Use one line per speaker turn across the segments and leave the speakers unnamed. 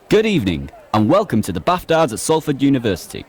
Good evening, and welcome to the BAFTARS at Salford University.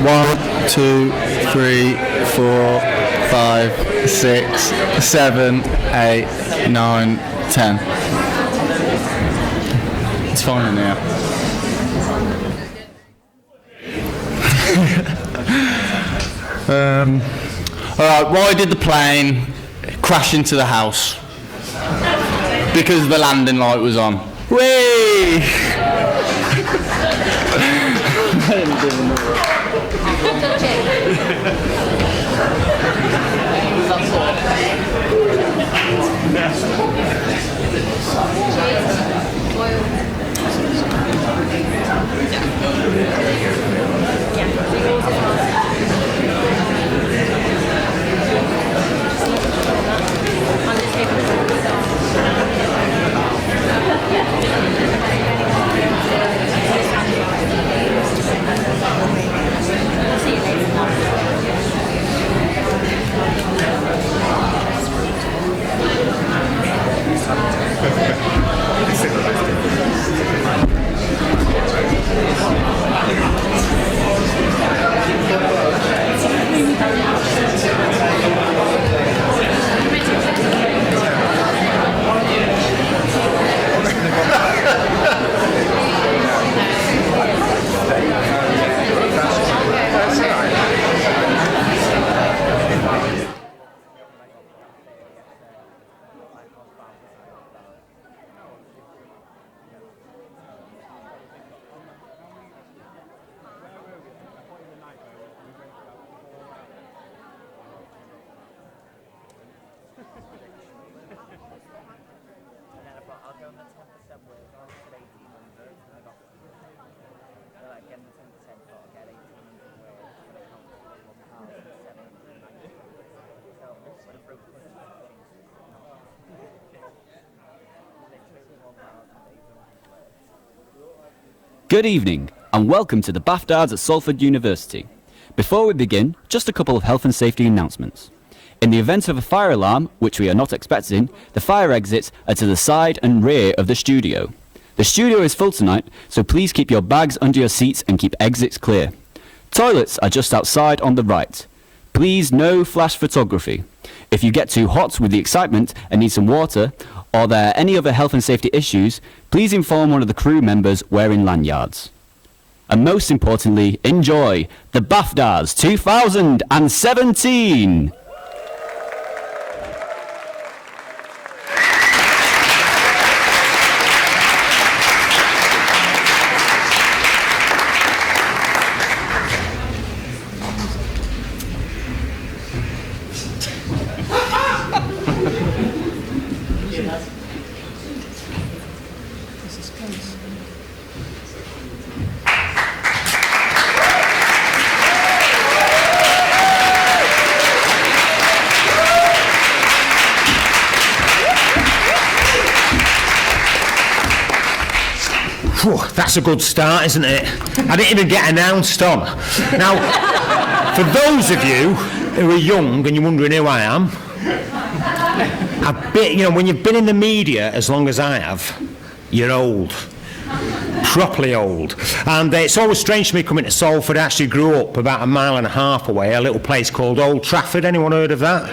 One, two, three, 4, 5, 6, 7, 8, 9, 10. It's fine in here. Alright, why did the plane crash into the house? Because the landing light was on. Whee!
Good evening, and welcome to the BAFTARS at Salford University. Before we begin, just a couple of health and safety announcements. In the event of a fire alarm, which we are not expecting, the fire exits are to the side and rear of the studio. The studio is full tonight, so please keep your bags under your seats and keep exits clear. Toilets are just outside on the right. Please, no flash photography. If you get too hot with the excitement and need some water, or there are any other health and safety issues, please inform one of the crew members wearing lanyards. And most importantly, enjoy the BAFTARS 2017!
Whew, that's a good start, isn't it? I didn't even get announced on. Now, for those of you who are young and you're wondering who I am, I've been, when you've been in the media as long as I have, you're old. Properly old. And it's always strange to me coming to Salford. I actually grew up about 1.5 miles away, a little place called Old Trafford. Anyone heard of that?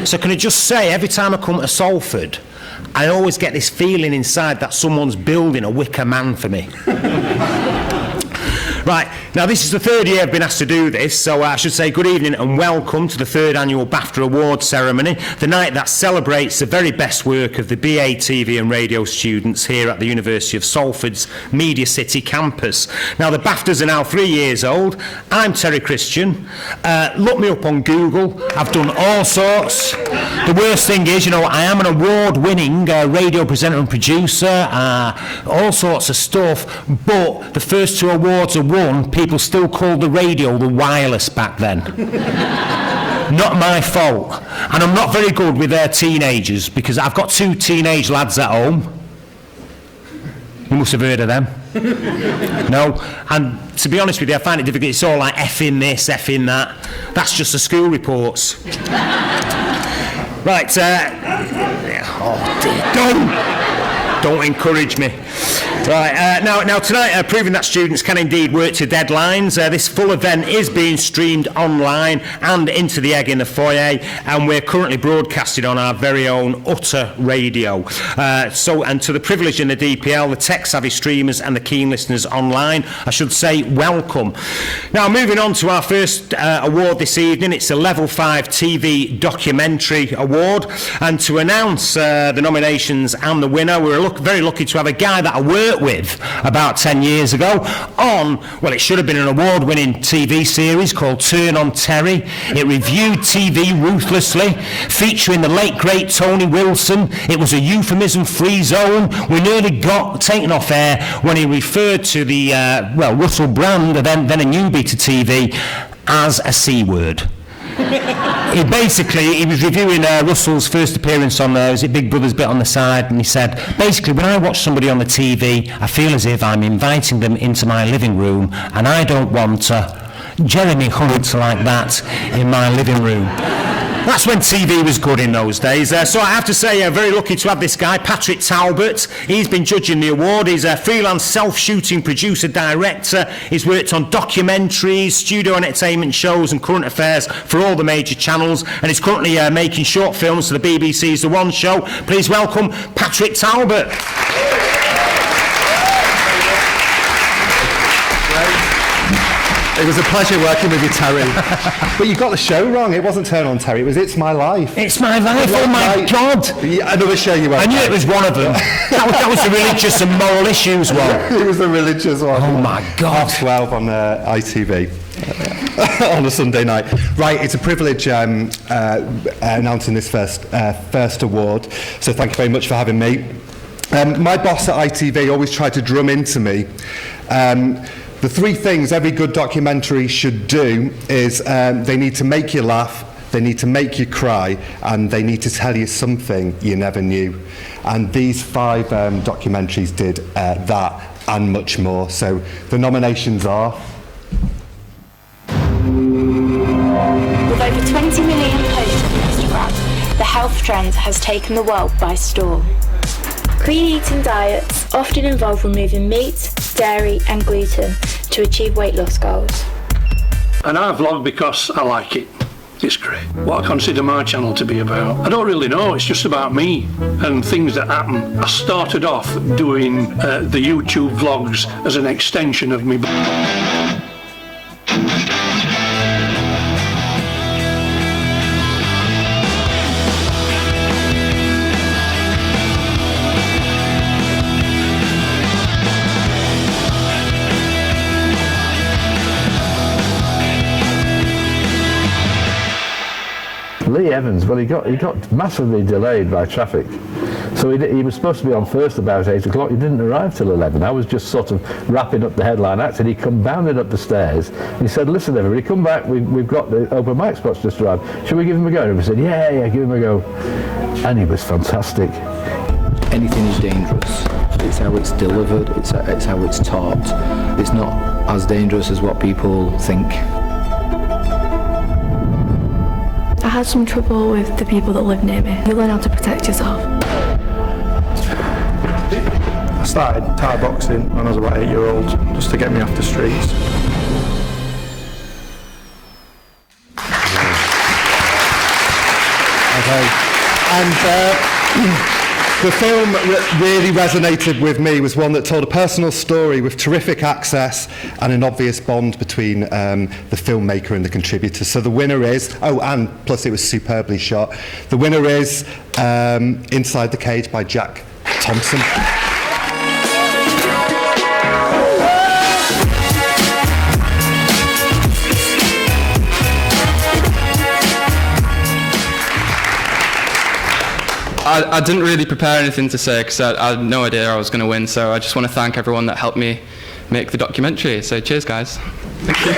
So can I just say, every time I come to Salford, I always get this feeling inside that someone's building a wicker man for me. Right, now this is the 3rd year I've been asked to do this, so I should say good evening and welcome to the 3rd annual BAFTA Awards ceremony, the night that celebrates the very best work of the BA TV and radio students here at the University of Salford's Media City campus. Now the BAFTAs are now 3 years old. I'm Terry Christian. Look me up on Google. I've done all sorts. The worst thing is, you know, I am an award-winning radio presenter and producer, all sorts of stuff, but the first 2 awards are won, people still called the radio the wireless back then. Not my fault. And I'm not very good with their teenagers, because I've got 2 teenage lads at home. You must have heard of them. No? And to be honest with you, I find it difficult. It's all like effing this, effing that. That's just the school reports. Right, oh dear, don't encourage me. Right, now tonight, proving that students can indeed work to deadlines, this full event is being streamed online and into the egg in the foyer, and we're currently broadcasted on our very own Utter Radio. And to the privileged in the DPL, the tech-savvy streamers and the keen listeners online, I should say welcome. Now, moving on to our first award this evening, it's a Level 5 TV Documentary Award, and to announce the nominations and the winner, we're very lucky to have a guy that I worked with about 10 years ago on, well, it should have been an award-winning TV series called Turn on Terry. It reviewed TV ruthlessly, featuring the late great Tony Wilson. It was a euphemism-free zone. We nearly got taken off air when he referred to the Russell Brand, then a newbie to TV, as a C word. He was reviewing Russell's first appearance on was it Big Brother's bit on the side, and he said, basically, when I watch somebody on the TV, I feel as if I'm inviting them into my living room, and I don't want Jeremy Hunt like that in my living room. That's when TV was good in those days. So I have to say, very lucky to have this guy, Patrick Talbot. He's been judging the award. He's a freelance self-shooting producer-director. He's worked on documentaries, studio entertainment shows and current affairs for all the major channels, and he's currently making short films for the BBC's The One Show. Please welcome Patrick Talbot.
It was a pleasure working with you, Terry. But you got the show wrong. It wasn't Turn on Terry. It was It's My Life.
It's My Life. Oh my God!
Yeah, another show you went.
I knew it was one of them. that was the religious and moral issues one.
It was the religious one.
Oh my God!
12 on ITV. On a Sunday night. Right, it's a privilege announcing this first award. So thank you very much for having me. My boss at ITV always tried to drum into me. The 3 things every good documentary should do is they need to make you laugh, they need to make you cry, and they need to tell you something you never knew. And these 5 documentaries did that and much more. So the nominations are...
With over 20 million posts on Instagram, the health trend has taken the world by storm. Clean eating diets often involve removing meat, dairy and gluten to achieve weight loss goals.
And I vlog because I like it. It's great. What I consider my channel to be about, I don't really know, it's just about me and things that happen. I started off doing the YouTube vlogs as an extension of me.
Lee Evans, well, he got massively delayed by traffic. So he was supposed to be on first about 8 o'clock. He didn't arrive till 11. I was just sort of wrapping up the headline act, and he come bounding up the stairs. He said, listen, everybody, come back. We've got the open mic spots just arrived. Shall we give him a go? And we said, yeah, give him a go. And he was fantastic.
Anything is dangerous. It's how it's delivered. It's how it's taught. It's not as dangerous as what people think.
I had some trouble with the people that live near me. You learn how to protect yourself.
I
started Thai boxing when I was about 8-year-old, just to get me off the streets.
Okay. And the film that really resonated with me was one that told a personal story with terrific access and an obvious bond between the filmmaker and the contributor. So the winner is, and plus it was superbly shot, the winner is Inside the Cage by Jack Thompson.
I didn't really prepare anything to say because I had no idea I was going to win, so I just want to thank everyone that helped me make the documentary. So cheers, guys. Thank you.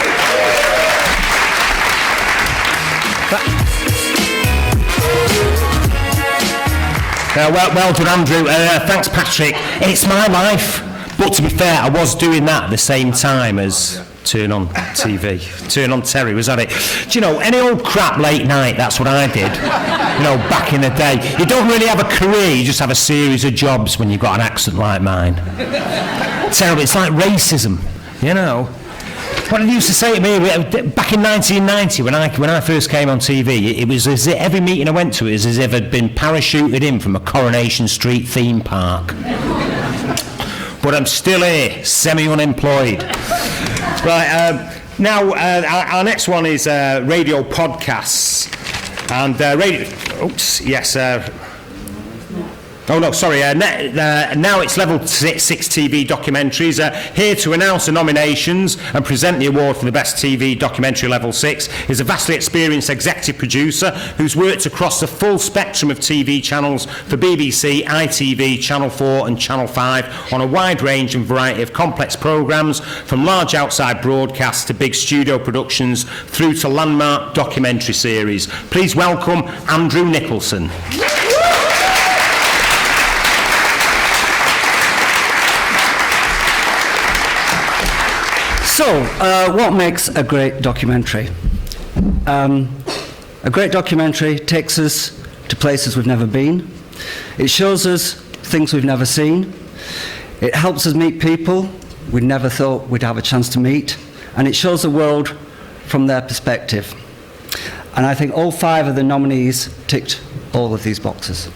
Well done, Andrew. Thanks, Patrick. It's my life. But to be fair, I was doing that at the same time as Turn on TV. Turn on Terry, was that it? Do you know, any old crap late night, that's what I did. You know, back in the day. You don't really have a career, you just have a series of jobs when you've got an accent like mine. Terrible, it's like racism, you know. What they used to say to me back in 1990 when I first came on TV, it was as if every meeting I went to was as if I'd been parachuted in from a Coronation Street theme park. But I'm still here, semi-unemployed. Right, now our next one is radio podcasts. And now it's Level 6 TV documentaries. Here to announce the nominations and present the award for the best TV documentary Level 6 is a vastly experienced executive producer who's worked across the full spectrum of TV channels for BBC, ITV, Channel 4 and Channel 5 on a wide range and variety of complex programmes, from large outside broadcasts to big studio productions through to landmark documentary series. Please welcome Andrew Nicholson.
So, what makes a great documentary? A great documentary takes us to places we've never been. It shows us things we've never seen. It helps us meet people we never thought we'd have a chance to meet. And it shows the world from their perspective. And I think all 5 of the nominees ticked all of these boxes.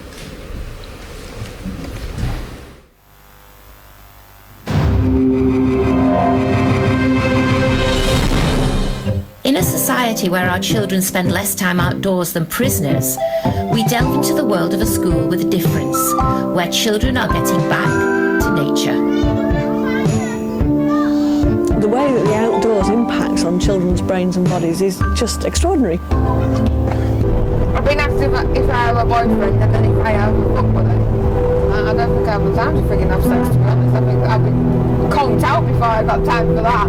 In a society where our children spend less time outdoors than prisoners, we delve into the world of a school with a difference, where children are getting back to nature.
The way that the outdoors impacts on children's brains and bodies is just extraordinary.
I've been asked if I have a boyfriend and then if I have a fuck with him. I don't think I have the time to freaking have sex, to be honest. I think I've been conked out before I got time for that.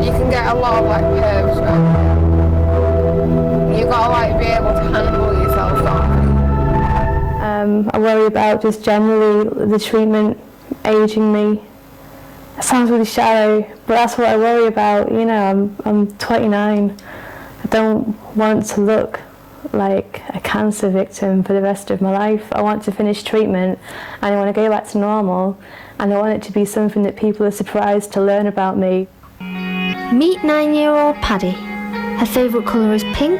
You can get a lot of like pervs, right? You gotta like be able to handle yourself, don't you?
I worry about just generally the treatment ageing me. It sounds really shallow, but that's what I worry about. You know, I'm 29. I don't want to look like a cancer victim for the rest of my life. I want to finish treatment and I want to go back to normal, and I want it to be something that people are surprised to learn about me.
Meet 9-year-old Paddy. Her favourite colour is pink.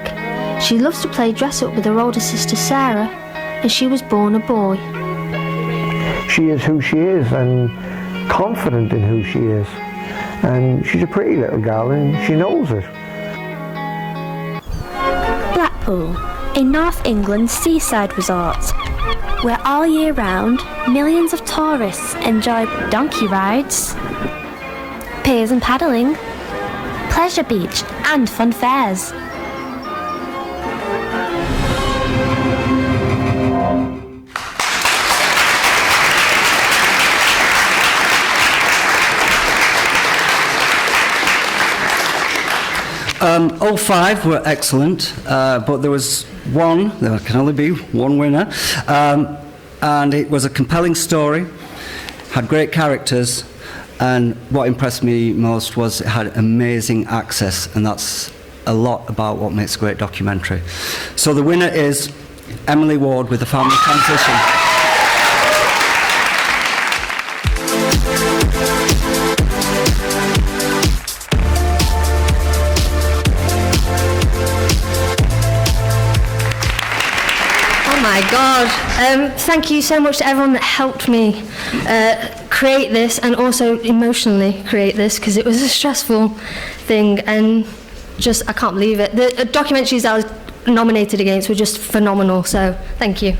She loves to play dress up with her older sister Sarah, and she was born a boy.
She is who she is and confident in who she is. And she's a pretty little girl and she knows it.
Blackpool, a North England seaside resort, where all year round millions of tourists enjoy donkey rides, piers and paddling, pleasure beach and fun fairs.
All 5 were excellent, but there can only be one winner, and it was a compelling story, had great characters, and what impressed me most was it had amazing access, and that's a lot about what makes a great documentary. So the winner is Emily Ward with The Family Transition.
Oh my God. Thank you so much to everyone that helped me create this and also emotionally create this, because it was a stressful thing and just, I can't believe it. The documentaries I was nominated against were just phenomenal, so thank you.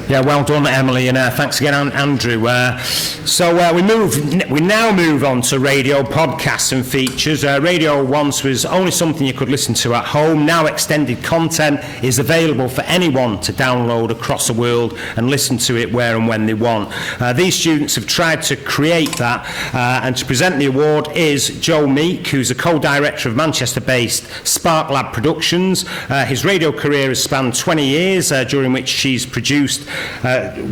Yeah, well done, Emily, and thanks again, Andrew. We now move on to radio podcasts and features. Radio once was only something you could listen to at home. Now extended content is available for anyone to download across the world and listen to it where and when they want. These students have tried to create that, and to present the award is Joe Meek, who's a co-director of Manchester-based Spark Lab Productions. His radio career has spanned 20 years, during which she's produced and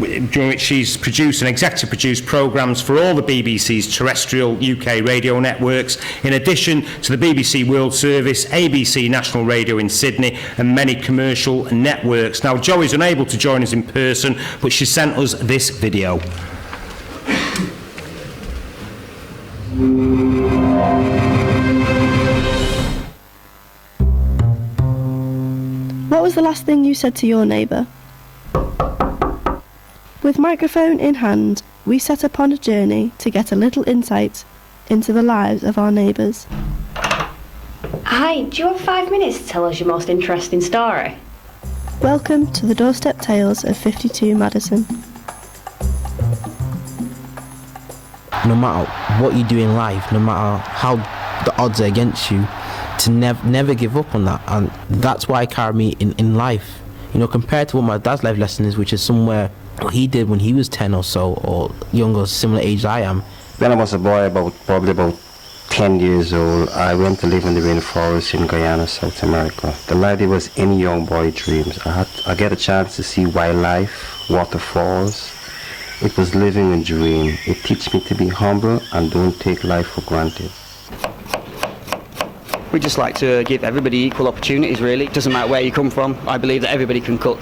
executive produced programmes for all the BBC's terrestrial UK radio networks, in addition to the BBC World Service, ABC National Radio in Sydney, and many commercial networks. Now, Jo is unable to join us in person, but she sent us this video.
What was the last thing you said to your neighbour? With microphone in hand, we set upon a journey to get a little insight into the lives of our neighbours.
Hi, do you have 5 minutes to tell us your most interesting story?
Welcome to the doorstep tales of 52 Madison.
No matter what you do in life, no matter how the odds are against you, to never give up on that. And that's why I carry me in life. You know, compared to what my dad's life lesson is, which is somewhere what he did when he was 10 or so, or younger, similar age I am.
When I was a boy, probably about 10 years old, I went to live in the rainforest in Guyana, South America. The life that was any young boy dreams. I get a chance to see wildlife, waterfalls. It was living a dream. It teaches me to be humble and don't take life for granted.
We just like to give everybody equal opportunities, really. It doesn't matter where you come from. I believe that everybody can cook.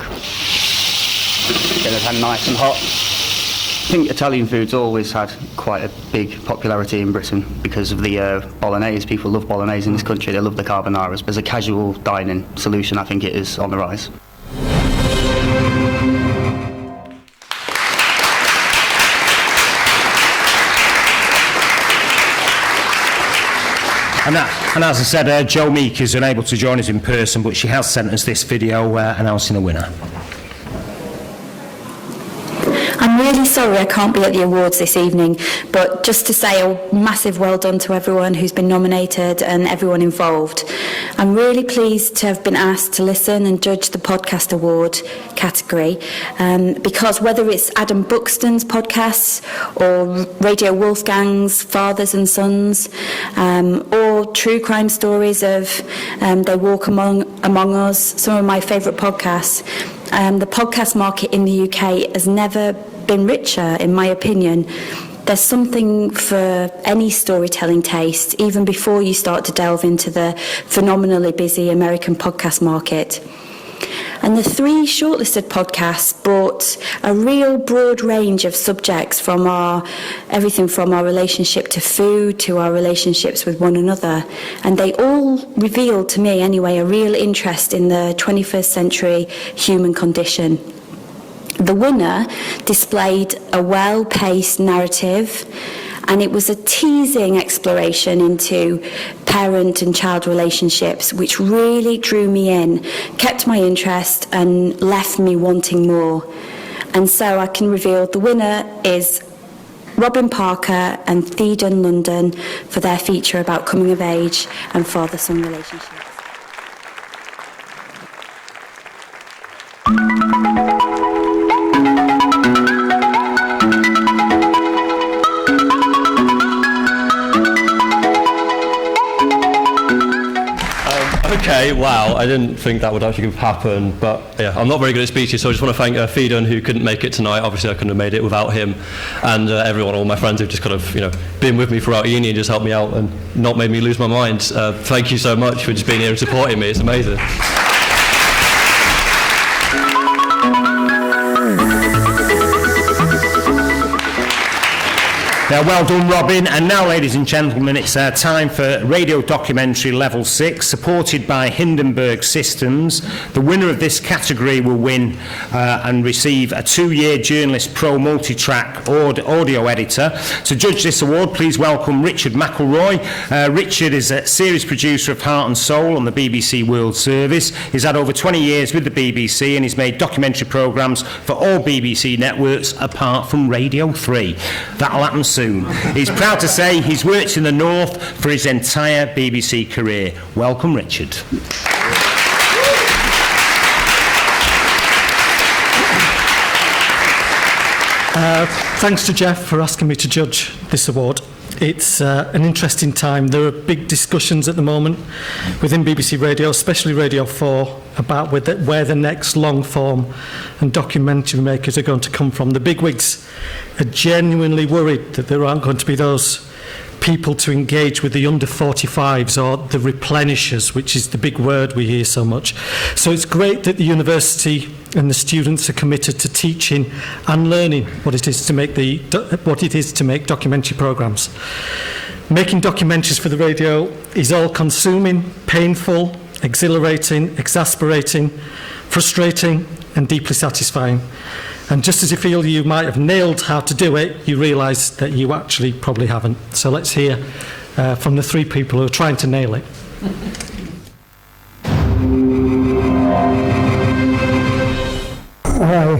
Get it nice and hot. I think Italian food's always had quite a big popularity in Britain because of the bolognese. People love bolognese in this country. They love the carbonaras. As a casual dining solution, I think it is on the rise.
And as I said, Jo Meek is unable to join us in person, but she has sent us this video announcing the winner.
I'm really sorry I can't be at the awards this evening, but just to say a massive well done to everyone who's been nominated and everyone involved. I'm really pleased to have been asked to listen and judge the podcast award category, because whether it's Adam Buxton's podcasts or Radio Wolfgang's Fathers and Sons, or true crime stories of They Walk Among Us, some of my favourite podcasts, the podcast market in the UK has never been richer, in my opinion. There's something for any storytelling taste, even before you start to delve into the phenomenally busy American podcast market. And the 3 shortlisted podcasts brought a real broad range of subjects, from everything from our relationship to food to our relationships with one another. And they all revealed, to me anyway, a real interest in the 21st century human condition. The winner displayed a well-paced narrative, and it was a teasing exploration into parent and child relationships, which really drew me in, kept my interest, and left me wanting more. And so I can reveal the winner is Robin Parker and Theodon London for their feature about coming of age and father-son relationships.
Okay,
say, wow, I didn't think that would actually happen, but yeah, I'm not very good at speeches, so I just want to thank Fidan, who couldn't make it tonight. Obviously, I couldn't have made it without him, and everyone, all my friends who've just kind of, been with me throughout uni and just helped me out and not made me lose my mind. Thank you so much for just being here and supporting me. It's amazing.
Well done, Robin. And now, ladies and gentlemen, it's time for Radio Documentary Level 6, supported by Hindenburg Systems. The winner of this category will win and receive a 2-year Journalist Pro multi-track audio editor. To judge this award, please welcome Richard McElroy. Richard is a series producer of Heart and Soul on the BBC World Service. He's had over 20 years with the BBC and he's made documentary programmes for all BBC networks apart from Radio 3. That'll happen soon. He's proud to say he's worked in the North for his entire BBC career. Welcome, Richard.
Thanks to Jeff for asking me to judge this award. It's an interesting time. There are big discussions at the moment within BBC Radio, especially Radio 4, about where the next long-form and documentary makers are going to come from. The bigwigs are genuinely worried that there aren't going to be those people to engage with the under 45s or the replenishers, which is the big word we hear so much. So it's great that the university and the students are committed to teaching and learning what it is to make documentary programmes. Making documentaries for the radio is all-consuming, painful, exhilarating, exasperating, frustrating and deeply satisfying. And just as you feel you might have nailed how to do it, you realise that you actually probably haven't. So let's hear from the 3 people who are trying to nail it.
Hi,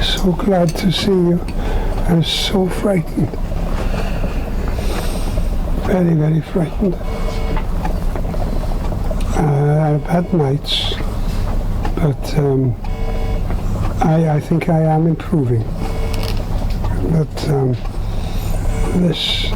so glad to see you. I'm so frightened. Very, very frightened. I've had nights, but I think I am improving. But this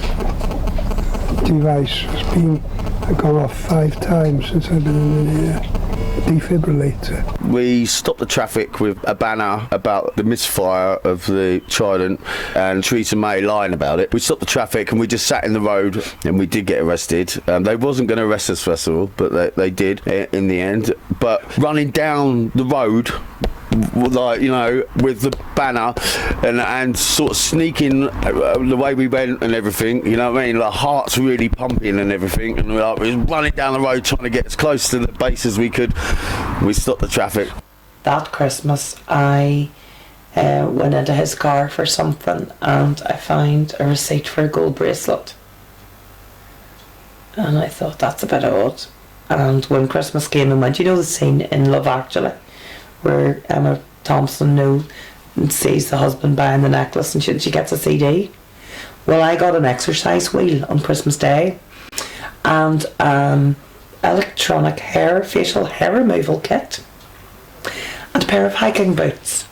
device has gone off 5 times since I've been in the defibrillator.
We stopped the traffic with a banner about the misfire of the Trident and Theresa May lying about it. We stopped the traffic and we just sat in the road and we did get arrested. They wasn't going to arrest us first of all, but they did in the end. But running down the road, like, with the banner and sort of sneaking the way we went and everything, you know what I mean? Like, hearts really pumping and everything, and we was running down the road trying to get as close to the base as we could. We stopped the traffic.
That Christmas I went into his car for something and I found a receipt for a gold bracelet, and I thought that's a bit odd. And when Christmas came and went, the scene in Love Actually where Emma Thompson sees the husband buying the necklace and she gets a CD. Well, I got an exercise wheel on Christmas Day and electronic facial hair removal kit and a pair of hiking boots.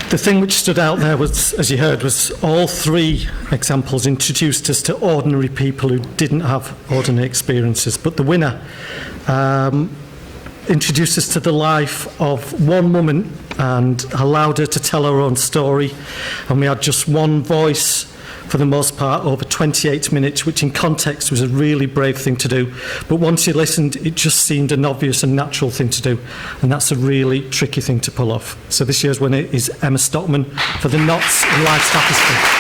The thing which stood out there was, as you heard, was all 3 examples introduced us to ordinary people who didn't have ordinary experiences. But the winner introduced us to the life of one woman and allowed her to tell her own story. And we had just one voice for the most part over 28 minutes, which in context was a really brave thing to do. But once you listened, it just seemed an obvious and natural thing to do. And that's a really tricky thing to pull off. So this year's winner is Emma Stockman for the Knots in Life's Tapestry.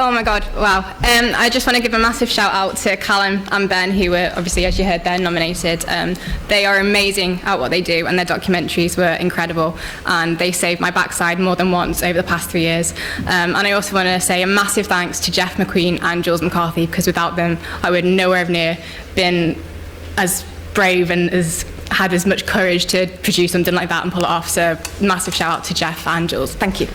Oh my God, wow. I just want to give a massive shout out to Callum and Ben, who were obviously, as you heard, they're nominated. They are amazing at what they do and their documentaries were incredible and they saved my backside more than once over the past 3 years. And I also want to say a massive thanks to Jeff McQueen and Jules McCarthy, because without them I would nowhere near been as brave and has had as much courage to produce something like that and pull it off. So massive shout out to Jeff and Jules. Thank you.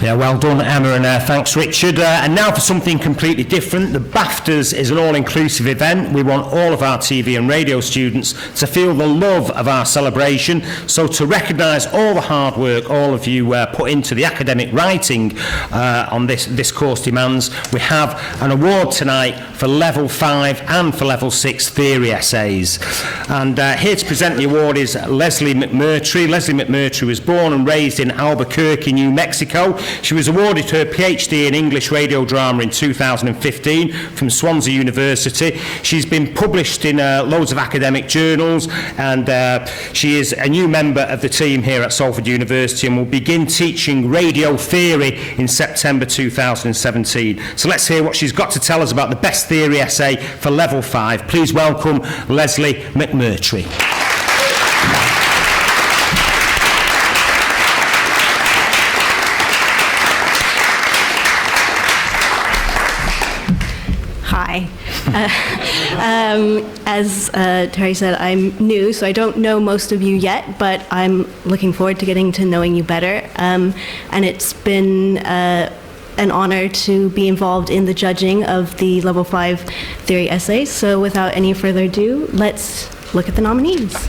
Yeah, well done, Emma, and thanks, Richard. And now for something completely different. The BAFTARS is an all-inclusive event. We want all of our TV and radio students to feel the love of our celebration. So to recognise all the hard work all of you put into the academic writing on this course demands, we have an award tonight for Level 5 and for Level 6 theory essays. And here to present the award is Leslie McMurtry. Leslie McMurtry was born and raised in Albuquerque, New Mexico. She was awarded her PhD in English radio drama in 2015 from Swansea University. She's been published in loads of academic journals, and she is a new member of the team here at Salford University and will begin teaching radio theory in September 2017. So let's hear what she's got to tell us about the best theory essay for Level 5. Please welcome Leslie McMurtry.
Hi. As Terry said, I'm new, so I don't know most of you yet, but I'm looking forward to getting to knowing you better. And it's been an honour to be involved in the judging of the Level 5 theory essays. So without any further ado, let's look at the nominees.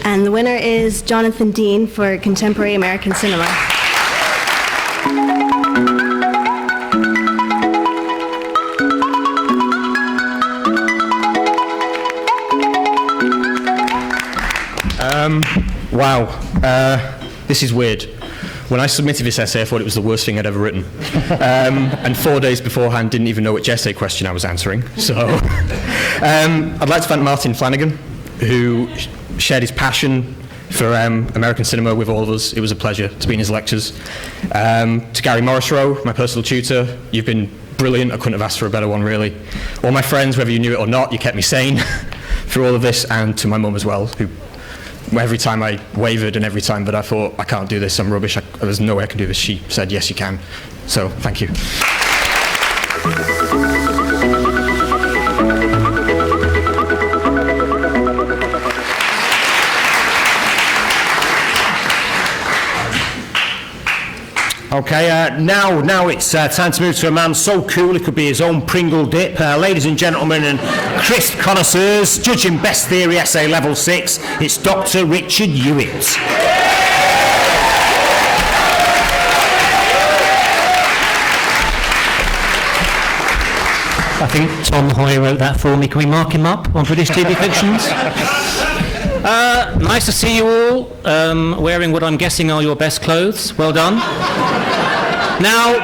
And the winner is Jonathan Dean for Contemporary American Cinema.
Wow, this is weird. When I submitted this essay, I thought it was the worst thing I'd ever written. And 4 days beforehand, didn't even know which essay question I was answering. So I'd like to thank Martin Flanagan, who shared his passion for American cinema with all of us. It was a pleasure to be in his lectures. To Gary Morrisroe, my personal tutor, you've been brilliant. I couldn't have asked for a better one, really. All my friends, whether you knew it or not, you kept me sane through all of this, and to my mum as well, who every time I wavered and every time that I thought, I can't do this, I'm rubbish, there's no way I can do this, she said, yes, you can. So, thank you.
Okay, now it's time to move to a man so cool he could be his own Pringle dip. Ladies and gentlemen and crisp connoisseurs, judging Best Theory Essay Level 6, it's Dr. Richard Hewitt.
I think Tom Hoy wrote that for me. Can we mark him up on British TV Fictions? Nice to see you all wearing what I'm guessing are your best clothes. Well done. Now,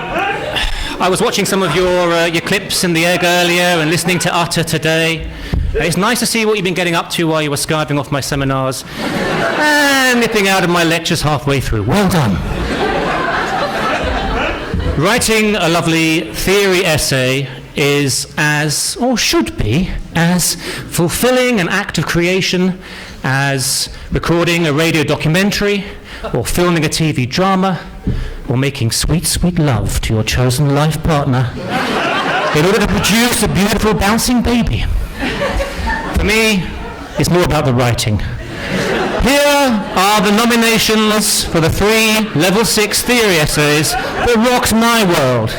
I was watching some of your clips in the egg earlier and listening to Utter today. It's nice to see what you've been getting up to while you were skiving off my seminars and nipping out of my lectures halfway through. Well done. Writing a lovely theory essay is as, or should be, as fulfilling an act of creation as recording a radio documentary or filming a TV drama or making sweet, sweet love to your chosen life partner in order to produce a beautiful bouncing baby. For me, it's more about the writing. Here are the nominations for the 3 Level 6 theory essays that rocked my world.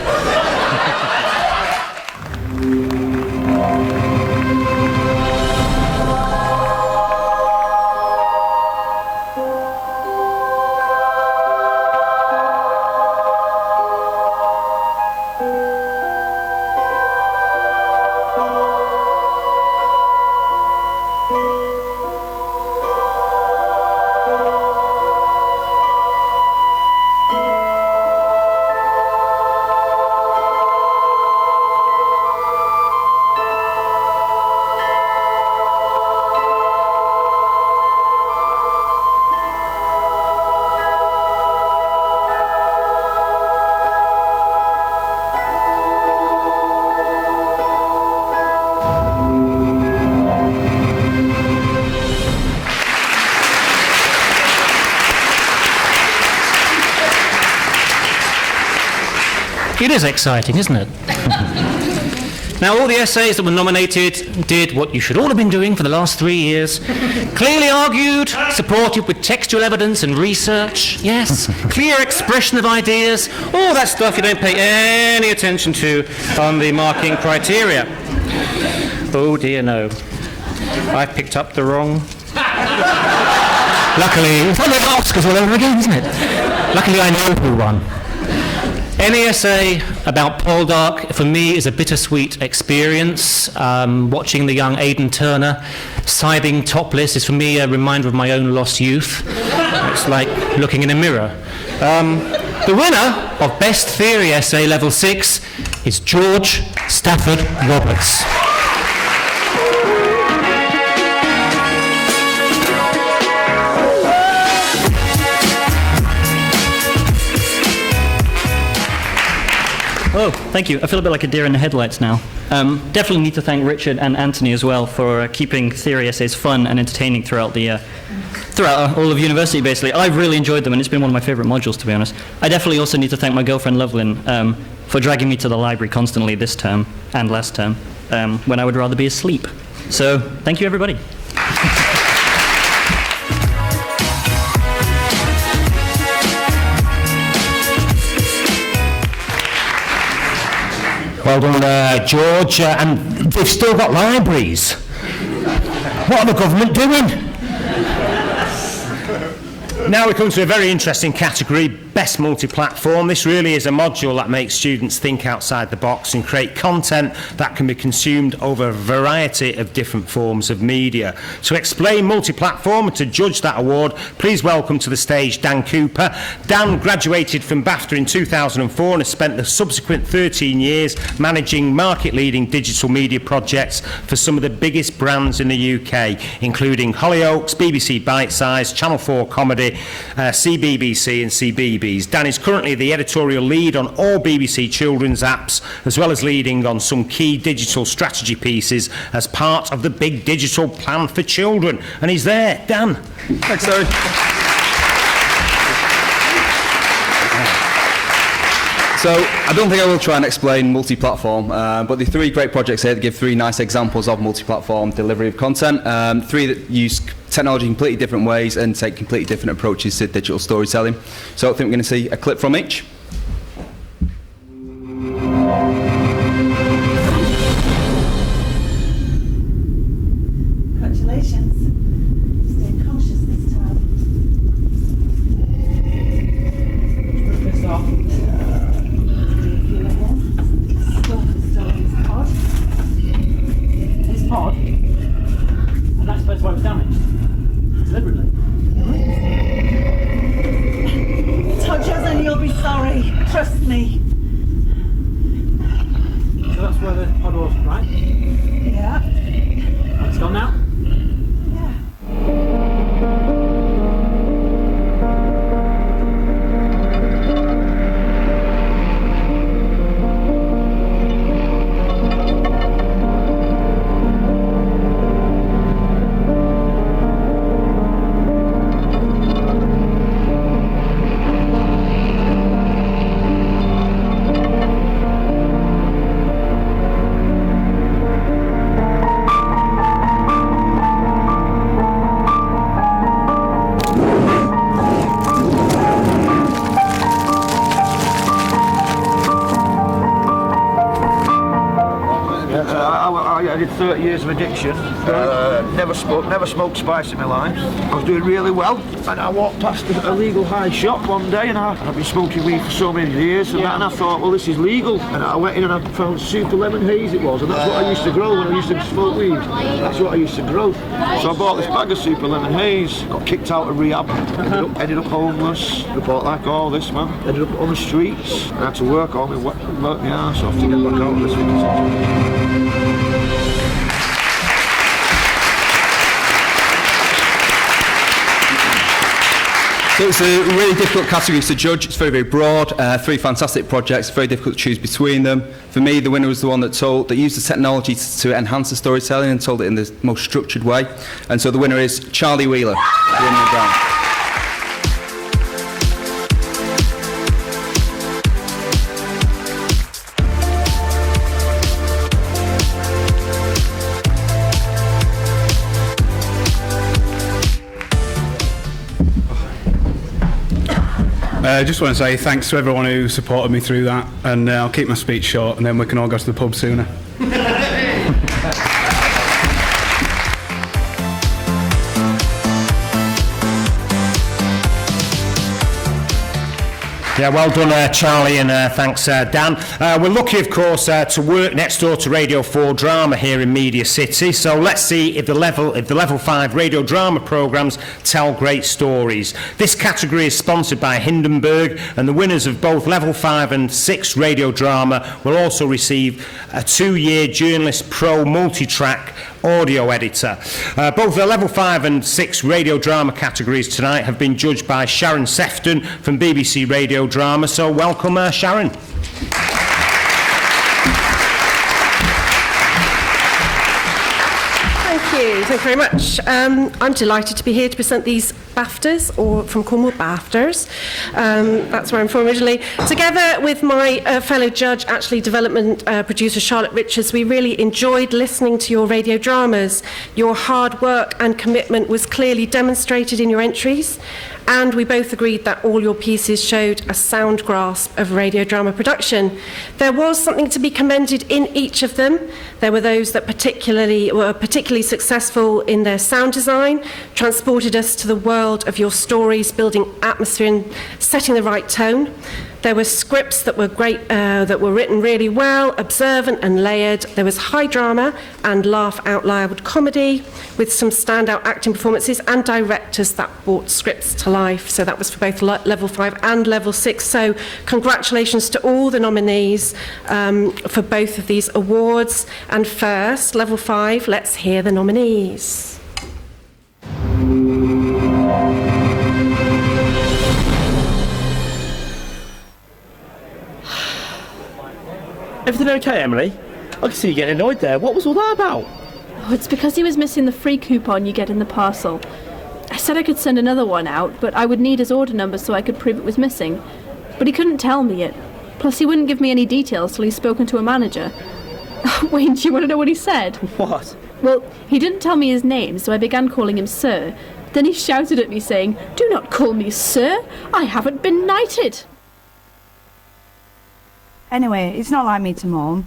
It is exciting, isn't it? Now, all the essays that were nominated did what you should all have been doing for the last 3 years. Clearly argued, supported with textual evidence and research. Yes, clear expression of ideas. All that stuff you don't pay any attention to on the marking criteria. Oh dear, no. I picked up the wrong... Luckily, it's one of the Oscars all over again, isn't it? Luckily, I know who won. Any essay about Poldark, for me, is a bittersweet experience. Watching the young Aidan Turner scything topless is, for me, a reminder of my own lost youth. It's like looking in a mirror. The winner of Best Theory Essay Level 6 is George Stafford Roberts.
Oh, thank you. I feel a bit like a deer in the headlights now. Definitely need to thank Richard and Anthony as well for keeping theory essays fun and entertaining throughout all of university, basically. I've really enjoyed them, and it's been one of my favourite modules, to be honest. I definitely also need to thank my girlfriend, Lovelyn, for dragging me to the library constantly this term and last term, when I would rather be asleep. So, thank you, everybody.
Well done, George. And they've still got libraries. What are the government doing? Now we come to a very interesting category, Best Multiplatform. This really is a module that makes students think outside the box and create content that can be consumed over a variety of different forms of media. To explain Multiplatform and to judge that award, please welcome to the stage Dan Cooper. Dan graduated from BAFTA in 2004 and has spent the subsequent 13 years managing market-leading digital media projects for some of the biggest brands in the UK, including Hollyoaks, BBC Bitesize, Channel 4 Comedy, CBBC and CBeebies. Dan is currently the editorial lead on all BBC children's apps, as well as leading on some key digital strategy pieces as part of the big digital plan for children. And he's there. Dan.
Thanks, Owen. So, I don't think I will try and explain multi-platform, but the 3 great projects here that give 3 nice examples of multi-platform delivery of content, 3 that use technology in completely different ways and take completely different approaches to digital storytelling. So I think we're going to see a clip from each.
Congratulations. Stay cautious this time. Pissed off. His pod? And that's supposed to why it was damaged. Deliberately. Told you then you'll be sorry.
years of addiction. Never smoked spice in my life. I was doing really well, and I walked past a legal high shop one day, and I've been smoking weed for so many years, and I thought, well, this is legal. And I went in and I found super lemon haze it was, and that's what I used to grow when I used to smoke weed. That's what I used to grow. So I bought this bag of super lemon haze, got kicked out of rehab, ended up homeless, report like all this, man. Ended up on the streets, and I had to work on me, work my arse off to get back out of this.
So it's a really difficult category to judge. It's very, very broad. 3 fantastic projects, very difficult to choose between them. For me, the winner was the one that used the technology to enhance the storytelling and told it in the most structured way. And so the winner is Charlie Wheeler.
I just want to say thanks to everyone who supported me through that, and I'll keep my speech short and then we can all go to the pub sooner.
Yeah, well done, Charlie, and thanks, Dan. We're lucky, of course, to work next door to Radio 4 Drama here in Media City. So let's see if the Level 5 radio drama programmes tell great stories. This category is sponsored by Hindenburg, and the winners of both Level 5 and 6 radio drama will also receive a 2-year Journalist Pro multi-track audio editor. Both the Level 5 and 6 radio drama categories tonight have been judged by Sharon Sefton from BBC Radio Drama. So welcome, Sharon.
Thank you very much. I'm delighted to be here to present these BAFTARs, or from Cornwall, BAFTARs. That's where I'm from originally. Together with my fellow judge, actually development producer Charlotte Richards, we really enjoyed listening to your radio dramas. Your hard work and commitment was clearly demonstrated in your entries, and we both agreed that all your pieces showed a sound grasp of radio drama production. There was something to be commended in each of them. There were those that were particularly successful in their sound design, transported us to the world of your stories, building atmosphere and setting the right tone. There were scripts that were great, that were written really well, observant and layered. There was high drama and laugh out loud comedy with some standout acting performances, and directors that brought scripts to life. So that was for both Level 5 and Level 6. So congratulations to all the nominees for both of these awards. And first, Level 5, let's hear the nominees.
Everything okay, Emily? I can see you getting annoyed there. What was all that about?
Oh, it's because he was missing the free coupon you get in the parcel. I said I could send another one out, but I would need his order number so I could prove it was missing. But he couldn't tell me it. Plus, he wouldn't give me any details till he's spoken to a manager. Wayne, do you want to know what he said?
What?
Well, he didn't tell me his name, so I began calling him Sir. Then he shouted at me saying, "Do not call me Sir. I haven't been knighted."
Anyway, it's not like me to moan.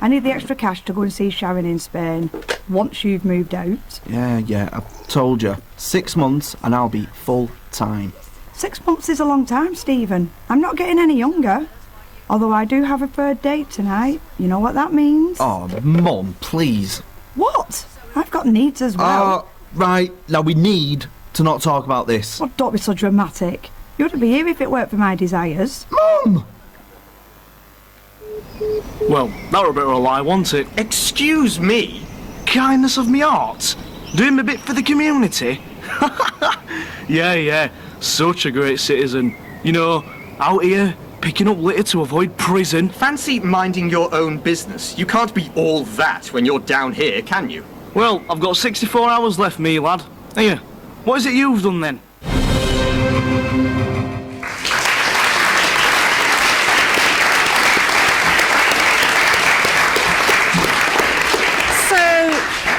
I need the extra cash to go and see Sharon in Spain once you've moved out.
Yeah, I told you. 6 months and I'll be full time.
6 months is a long time, Stephen. I'm not getting any younger. Although I do have a third date tonight. You know what that means?
Oh, Mum, please.
What? I've got needs as well.
Right, now we need to not talk about this.
Oh, don't be so dramatic. You wouldn't be here if it weren't for my desires.
Mum!
Well, that were a bit of a lie, wasn't it? Excuse me? Kindness of me heart? Doing my bit for the community? Yeah, such a great citizen. You know, out here, picking up litter to avoid prison.
Fancy minding your own business. You can't be all that when you're down here, can you?
Well, I've got 64 hours left, me lad. Here, what is it you've done then?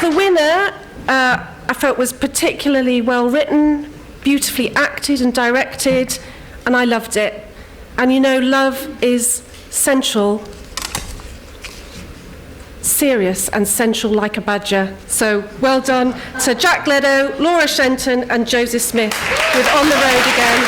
The winner, I felt, was particularly well written, beautifully acted and directed, and I loved it. And you know, love is central serious and central like a badger. So well done to Jack Ledo, Laura Shenton and Joseph Smith with On the Road Again.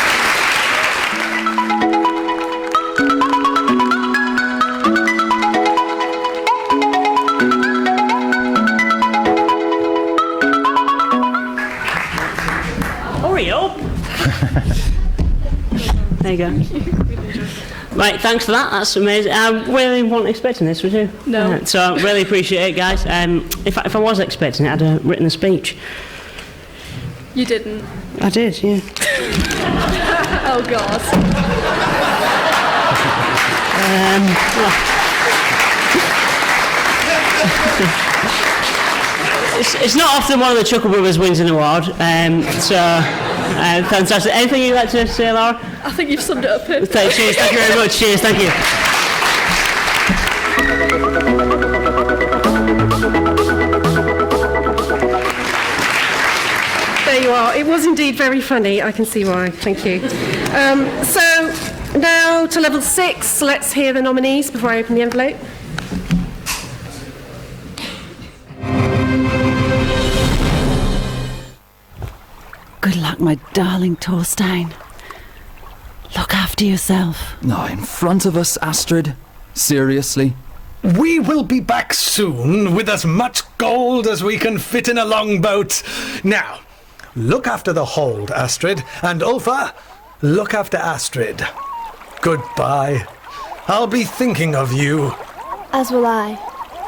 Hurry up! There you go. Right, thanks for that. That's amazing. I really wasn't expecting this, was you?
No.
So I really appreciate it, guys. If I was expecting it, I'd have written a speech.
You didn't.
I did, yeah.
Oh, God.
It's not often one of the Chuckle Brothers wins an award, fantastic. Anything you'd like to say, Laura?
I think you've summed it up perfectly.
Cheers, thank you very much. Cheers, thank you.
There you are. It was indeed very funny. I can see why. Thank you. So now to level 6. Let's hear the nominees before I open the envelope.
Good luck, my darling Torstein. Look after yourself.
No, in front of us, Astrid. Seriously.
We will be back soon with as much gold as we can fit in a longboat. Now, look after the hold, Astrid. And Ulfa, look after Astrid. Goodbye. I'll be thinking of you.
As will I.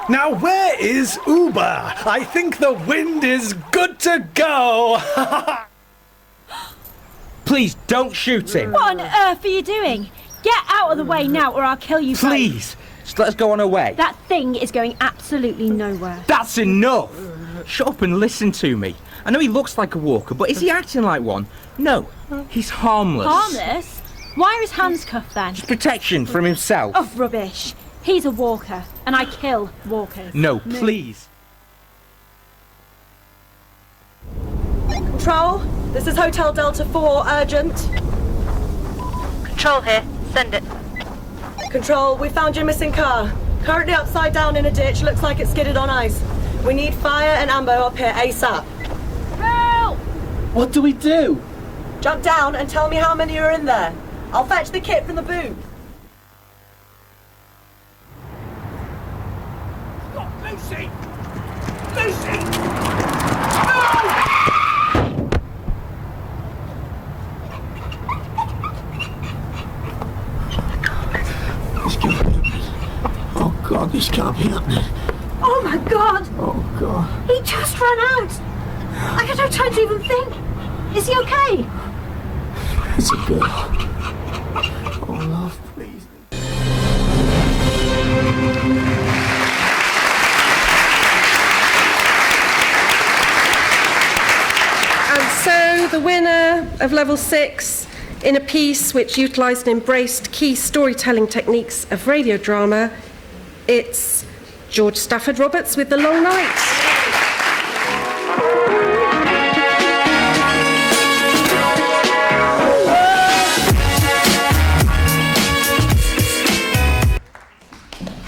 Now, where is Uber? I think the wind is good to go.
Please, don't shoot him.
What on earth are you doing? Get out of the way now or I'll kill you both.
Please, just let us go on our way.
That thing is going absolutely nowhere.
That's enough. Shut up and listen to me. I know he looks like a walker, but is he acting like one? No, he's harmless.
Harmless? Why are his hands cuffed then?
It's protection from himself.
Oh, rubbish. He's a walker, and I kill walkers.
No, please.
Control, this is Hotel Delta 4, urgent.
Control here, send it.
Control, we found your missing car. Currently upside down in a ditch, looks like it's skidded on ice. We need fire and ambo up here ASAP.
Help!
What do we do? Jump down and tell me how many are in there. I'll fetch the kit from the boot.
Lucy! Lucy!
Oh God, this can't be happening.
Oh my God!
Oh God.
He just ran out! I had no time to even think. Is he okay?
It's a girl. Oh love, please.
And so the winner of level 6 in a piece which utilised and embraced key storytelling techniques of radio drama, it's George Stafford Roberts with The Long Night.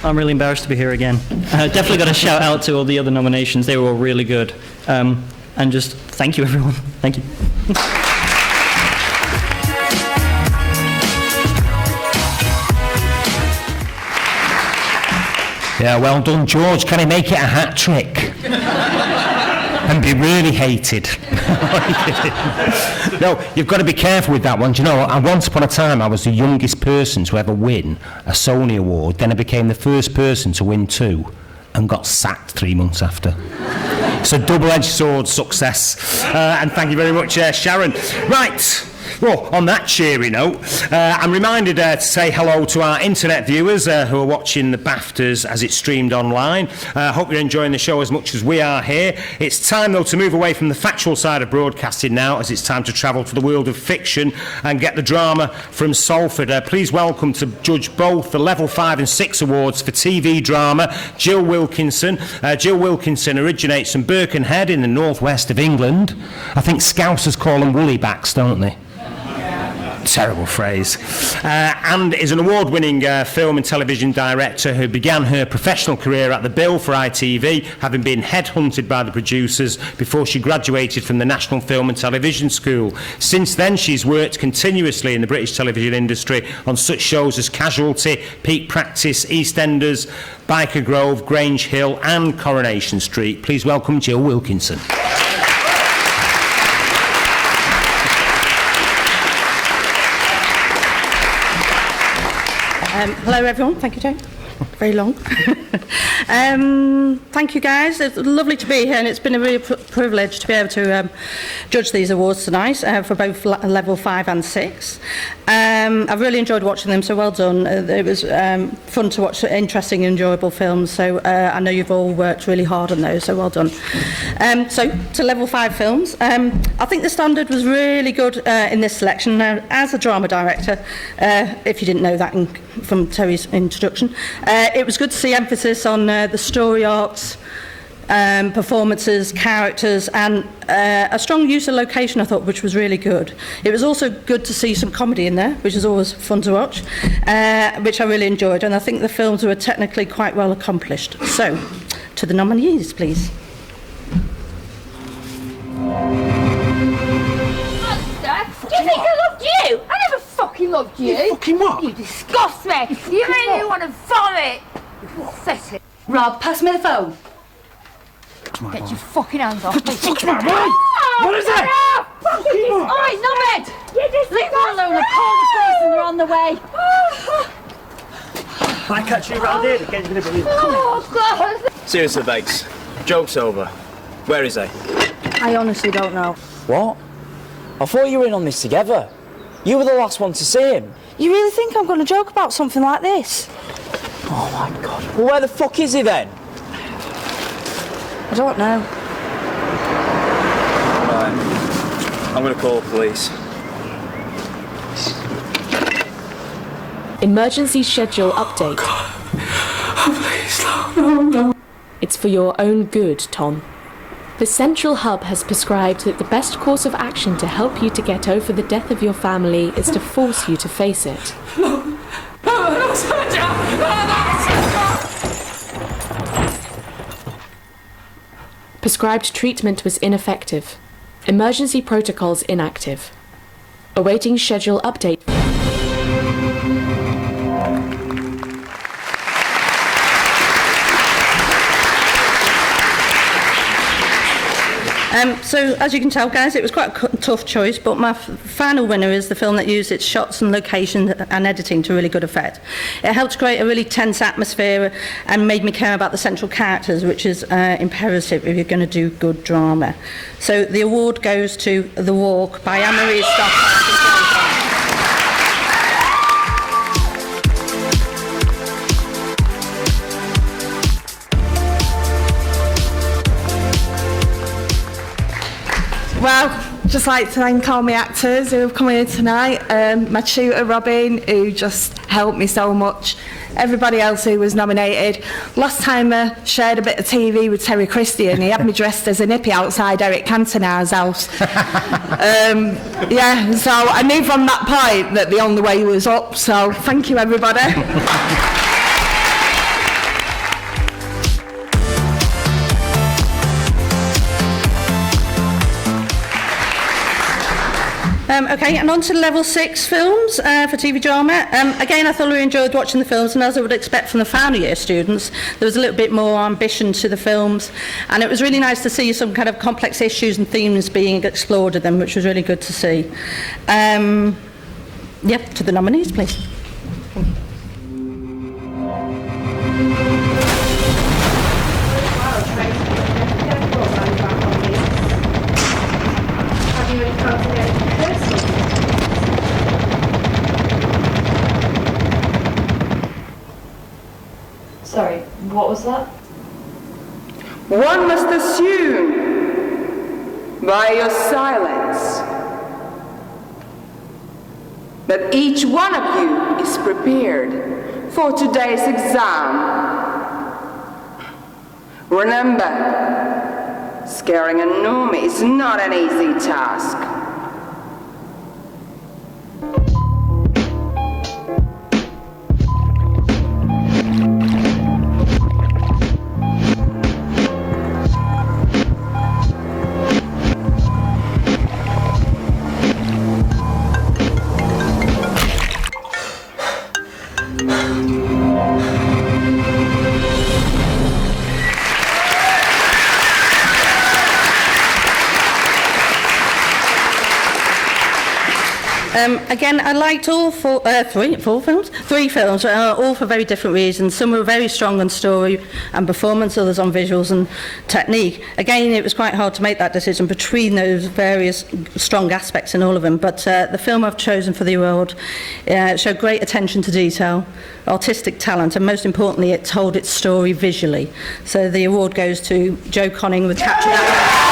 I'm really embarrassed to be here again. Definitely got a shout out to all the other nominations. They were all really good. And just thank you, everyone. Thank you.
Yeah, well done, George. Can he make it a hat trick? And be really hated? No, you've got to be careful with that one. Do you know, once upon a time I was the youngest person to ever win a Sony award. Then I became the first person to win 2 and got sacked 3 months after. So double-edged sword success. And thank you very much, Sharon. Right. Well, on that cheery note, I'm reminded to say hello to our internet viewers who are watching the BAFTAs as it's streamed online. Hope you're enjoying the show as much as we are here. It's time, though, to move away from the factual side of broadcasting now, as it's time to travel to the world of fiction and get the drama from Salford. Please welcome to judge both the Level 5 and 6 awards for TV drama, Jill Wilkinson. Jill Wilkinson originates from Birkenhead in the northwest of England. I think Scousers call them woolly backs, don't they? that terrible phrase. And is an award-winning film and television director who began her professional career at the Bill for ITV, having been headhunted by the producers before she graduated from the National Film and Television School. Since then, she's worked continuously in the British television industry on such shows as Casualty, Peak Practice, EastEnders, Biker Grove, Grange Hill and Coronation Street. Please welcome Jill Wilkinson.
Hello everyone, thank you Jane. Very long. Thank you guys, it's lovely to be here and it's been a real privilege to be able to judge these awards tonight for both level 5 and 6. I've really enjoyed watching them, so well done. It was fun to watch interesting and enjoyable films, so I know you've all worked really hard on those, so well done. So to level 5 films, I think the standard was really good in this selection. Now, as a drama director, if you didn't know that from Terry's introduction, it was good to see emphasis on the story arcs, performances, characters, and a strong use of location, I thought, which was really good. It was also good to see some comedy in there, which is always fun to watch, which I really enjoyed, and I think the films were technically quite well accomplished. So, to the nominees, please.
Do you think I loved you? I never fucking loved you.
You fucking what?
You disgust me. You made me want to vomit. Pathetic.
Rob, pass me the phone.
Get your fucking hands off.
What the fuck's my way? What is it?
Alright, Nobed! Leave me alone and call the police and they're on the way.
If I catch you around here, the game's going to be...
Oh, God.
Seriously, Bakes. Joke's over. Where is he?
I honestly don't know.
What? I thought you were in on this together. You were the last one to see him.
You really think I'm going to joke about something like this?
Oh my God. Well, where the fuck is he then?
I don't know.
Right. I'm going to call the police.
Emergency schedule update.
Oh, please, no.
It's for your own good, Tom. The Central Hub has prescribed that the best course of action to help you to get over the death of your family is to force you to face it. Prescribed treatment was ineffective. Emergency protocols inactive. Awaiting schedule update.
So, as you can tell, guys, it was quite a tough choice, but my final winner is the film that used its shots and location and editing to really good effect. It helped create a really tense atmosphere and made me care about the central characters, which is imperative if you're going to do good drama. So, the award goes to The Walk by Anne-Marie Stockhouse.
Well, just like to thank all my actors who have come in tonight, my tutor Robin, who just helped me so much, everybody else who was nominated. Last time I shared a bit of TV with Terry Christie and he had me dressed as a nippy outside Eric Cantona's house. Yeah, so I knew from that point that the only way was up, so thank you everybody.
Okay, and on to level 6 films for TV drama. Again, I thoroughly enjoyed watching the films, and as I would expect from the final year students, there was a little bit more ambition to the films, and it was really nice to see some kind of complex issues and themes being explored in them, which was really good to see. Yep, to the nominees, please.
Sorry, what was that?
One must assume by your silence that each one of you is prepared for today's exam. Remember, scaring a gnome is not an easy task.
Again, I liked all three films, all for very different reasons. Some were very strong on story and performance, others on visuals and technique. Again, it was quite hard to make that decision between those various strong aspects in all of them, but the film I've chosen for the award showed great attention to detail, artistic talent, and most importantly, it told its story visually. So the award goes to Joe Conning with Capture That.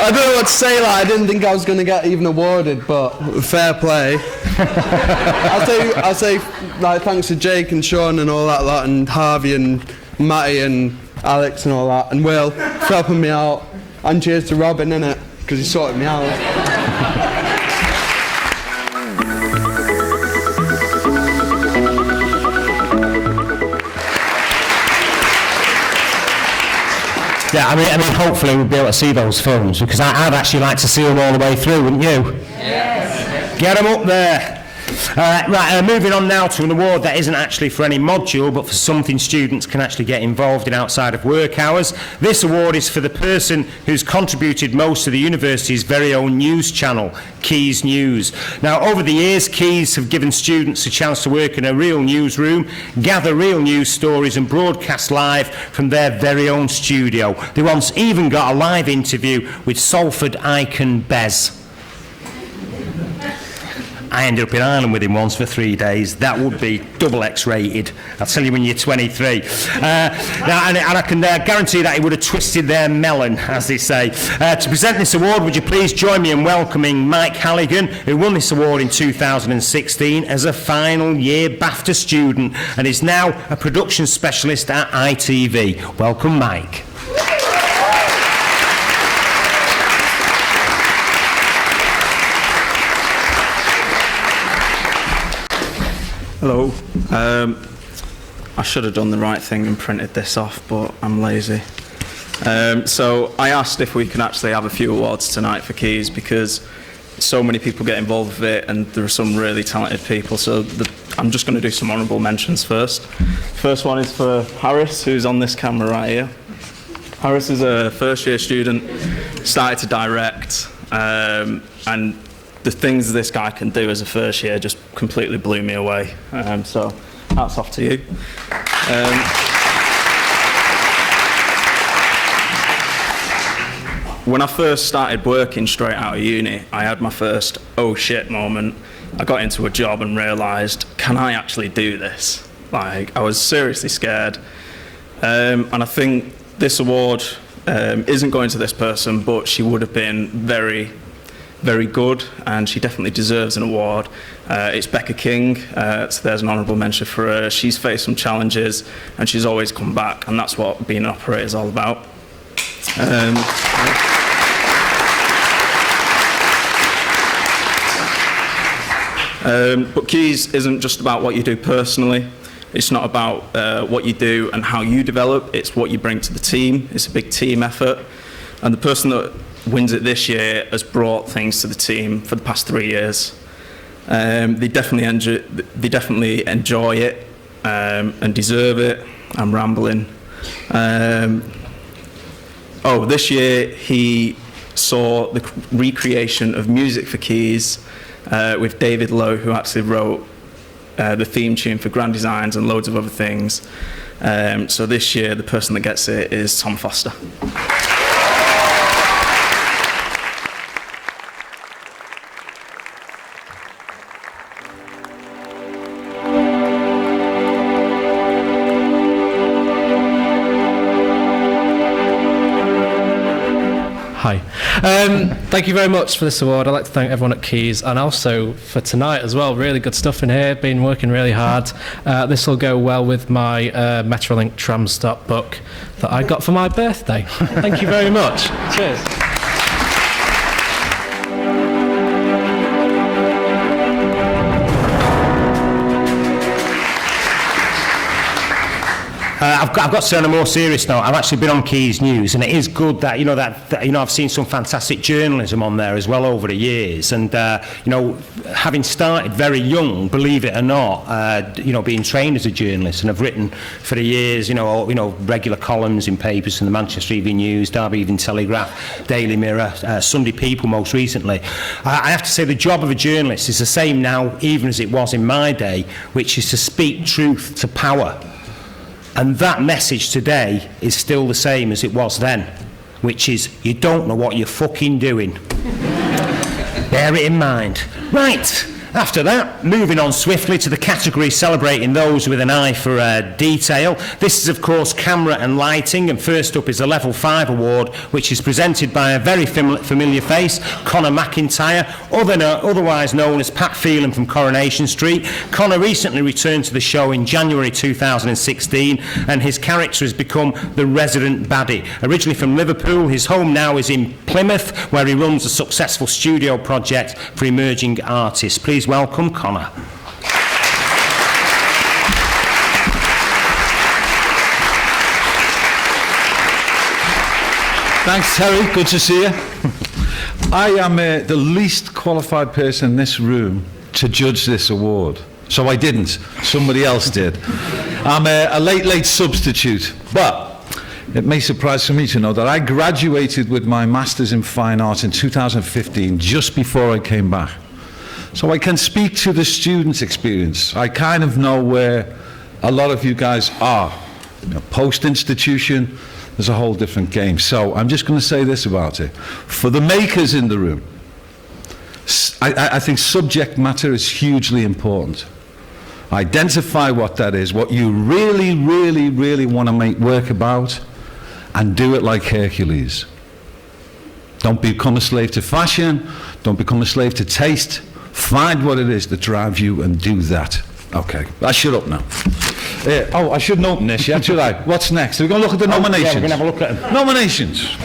I don't know what to say. Like, I didn't think I was going to get even awarded, but fair play. I'll say like thanks to Jake and Sean and all that lot, and Harvey and Matty and Alex and all that, and Will for helping me out. And cheers to Robin, innit, because he sorted me out.
Yeah, I mean, hopefully we'll be able to see those films, because I'd actually like to see them all the way through, wouldn't you? Yes. Get them up there. Moving on now to an award that isn't actually for any module, but for something students can actually get involved in outside of work hours. This award is for the person who's contributed most to the university's very own news channel, Quays News. Now, over the years, Quays have given students a chance to work in a real newsroom, gather real news stories and broadcast live from their very own studio. They once even got a live interview with Salford icon Bez. I ended up in Ireland with him once for 3 days. That would be double X-rated. I'll tell you when you're 23. Now, and I can guarantee that he would have twisted their melon, as they say. To present this award, would you please join me in welcoming Mike Halligan, who won this award in 2016 as a final year BAFTA student and is now a production specialist at ITV. Welcome, Mike.
Hello. I should have done the right thing and printed this off, but I'm lazy. So I asked if we can actually have a few awards tonight for Quays, because so many people get involved with it and there are some really talented people. So I'm just going to do some honourable mentions first. First one is for Harris, who's on this camera right here. Harris is a first year student, started to direct, and the things this guy can do as a first year just completely blew me away. So hats off to you. When I first started working straight out of uni, I had my first oh shit moment. I got into a job and realised, can I actually do this? Like, I was seriously scared. And I think this award isn't going to this person, but she would have been very, very good, and she definitely deserves an award. It's Becca King, so there's an honourable mention for her. She's faced some challenges and she's always come back, and that's what being an operator is all about. But Quays isn't just about what you do personally. It's not about what you do and how you develop, it's what you bring to the team. It's a big team effort, and the person that wins it this year has brought things to the team for the past 3 years. They definitely enjoy it and deserve it. I'm rambling. This year he saw the recreation of music for Quays with David Lowe, who actually wrote the theme tune for Grand Designs and loads of other things. So this year the person that gets it is Tom Foster.
Hi. Thank you very much for this award. I'd like to thank everyone at Quays, and also for tonight as well. Really good stuff in here. Been working really hard. This will go well with my Metrolink tram stop book that I got for my birthday. Thank you very much. Cheers.
I've got to say, on a more serious note, I've actually been on Quays News, and it is good that I've seen some fantastic journalism on there as well over the years, and having started very young, believe it or not, being trained as a journalist, and I've written for the years, regular columns in papers from the Manchester Evening News, Derby Evening Telegraph, Daily Mirror, Sunday People most recently. I have to say the job of a journalist is the same now even as it was in my day, which is to speak truth to power. And that message today is still the same as it was then, which is you don't know what you're fucking doing. Bear it in mind. Right. After that, moving on swiftly to the category celebrating those with an eye for detail. This is, of course, camera and lighting, and first up is the Level 5 award, which is presented by a very familiar face, Conor McIntyre, otherwise known as Pat Phelan from Coronation Street. Conor recently returned to the show in January 2016, and his character has become the resident baddie. Originally from Liverpool, his home now is in Plymouth, where he runs a successful studio project for emerging artists. Please welcome Conor.
Thanks, Terry. Good to see you. I am the least qualified person in this room to judge this award. So I didn't. Somebody else did. I'm a late substitute. But it may surprise for me to know that I graduated with my Masters in Fine Arts in 2015, just before I came back. So I can speak to the students' experience. I kind of know where a lot of you guys are. Post-institution, there's a whole different game. So I'm just going to say this about it. For the makers in the room, I think subject matter is hugely important. Identify what that is, what you really, really, really want to make work about, and do it like Hercules. Don't become a slave to fashion. Don't become a slave to taste. Find what it is that drives you and do that. Okay, I shut up now. I shouldn't open this yet, should I? What's next? Are we going to look at the nominations?
Yeah, we're going to have a look at them.
Nominations.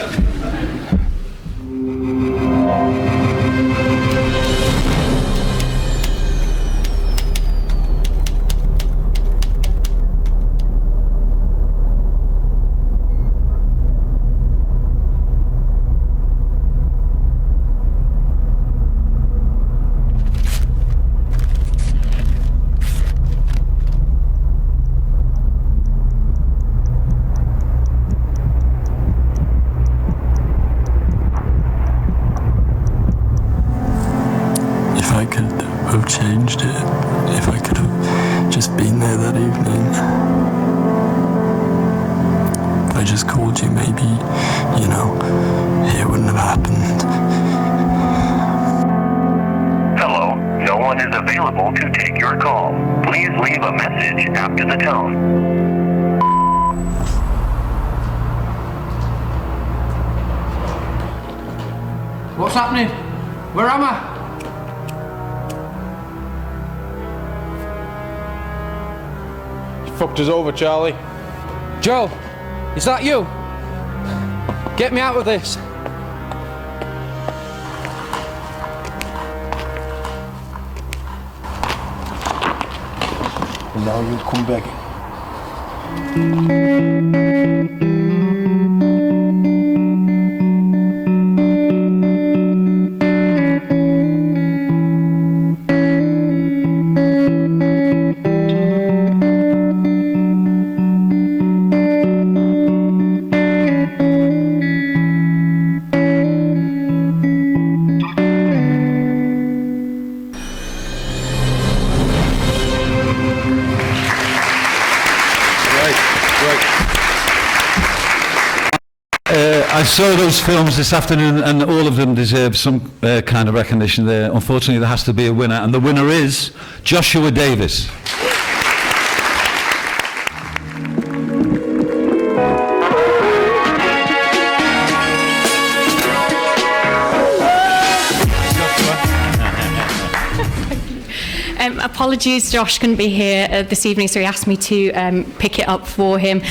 Changed it, if I could have just been there that evening. If I just called you, maybe, it wouldn't have happened.
Hello, no one is available to take your call. Please leave a message after the tone.
What's happening? Where am I?
Fucked us over, Charlie.
Joe, is that you? Get me out of this.
And now you'll come begging.
I saw those films this afternoon, and all of them deserve some kind of recognition there. Unfortunately, there has to be a winner, and the winner is Joshua Davis.
Apologies, Josh couldn't be here this evening, so he asked me to pick it up for him.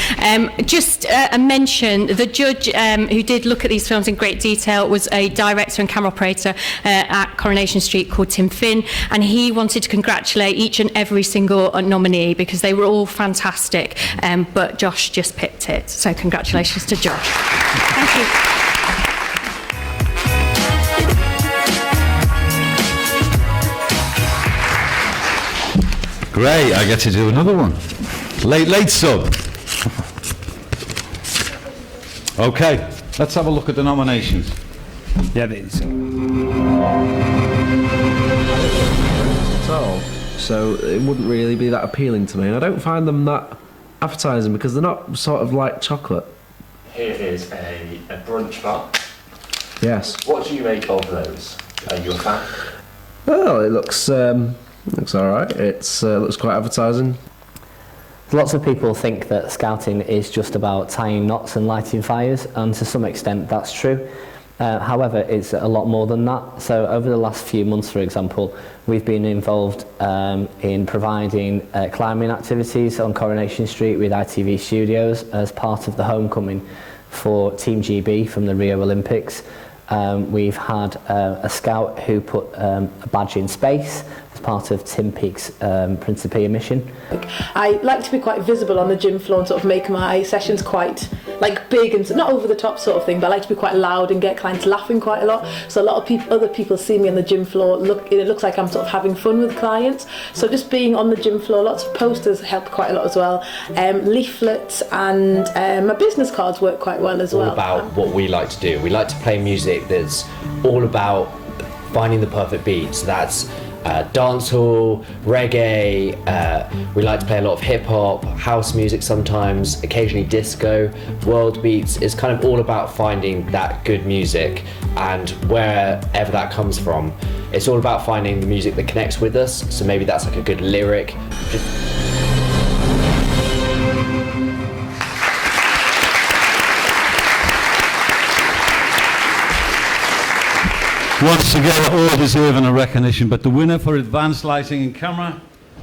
Just a mention, the judge who did look at these films in great detail was a director and camera operator at Coronation Street called Tim Finn, and he wanted to congratulate each and every single nominee because they were all fantastic, but Josh just picked it. So congratulations to Josh. Thank you.
Great, I get to do another one. Late sub. Okay, let's have a look at the nominations.
Yeah, these.
At all, so it wouldn't really be that appealing to me, and I don't find them that appetising because they're not sort of like chocolate.
Here is a brunch bar.
Yes.
What do you make of those? Are you a fan?
Well, it looks all right. It's looks quite appetising.
Lots of people think that scouting is just about tying knots and lighting fires, and to some extent that's true. However, it's a lot more than that. So over the last few months, for example, we've been involved in providing climbing activities on Coronation Street with ITV Studios as part of the homecoming for Team GB from the Rio Olympics. We've had a scout who put a badge in space as part of Tim Peake's Principia mission.
I like to be quite visible on the gym floor and sort of make my sessions quite like big and not over the top sort of thing, but I like to be quite loud and get clients laughing quite a lot. So a lot of other people see me on the gym floor, it looks like I'm sort of having fun with clients. So just being on the gym floor, lots of posters help quite a lot as well. Leaflets and my business cards work quite well as well.
All about what we like to do. We like to play music that's all about finding the perfect beats. That's dancehall, reggae, we like to play a lot of hip-hop, house music sometimes, occasionally disco, world beats. It's kind of all about finding that good music, and wherever that comes from, it's all about finding the music that connects with us. So maybe that's like a good lyric.
Once again, all deserving of recognition, but the winner for advanced lighting and camera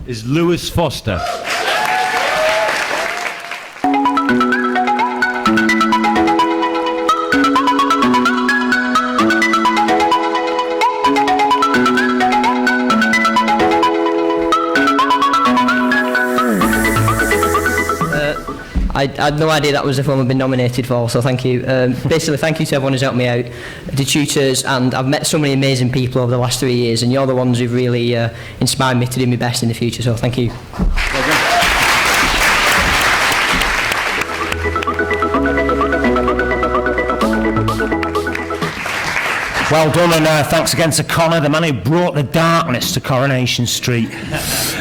is Lewis Foster.
I had no idea that was the film I've been nominated for, so thank you. Basically, thank you to everyone who's helped me out, the tutors, and I've met so many amazing people over the last 3 years, and you're the ones who've really inspired me to do my best in the future, so thank you.
Well done, and thanks again to Connor, the man who brought the darkness to Coronation Street.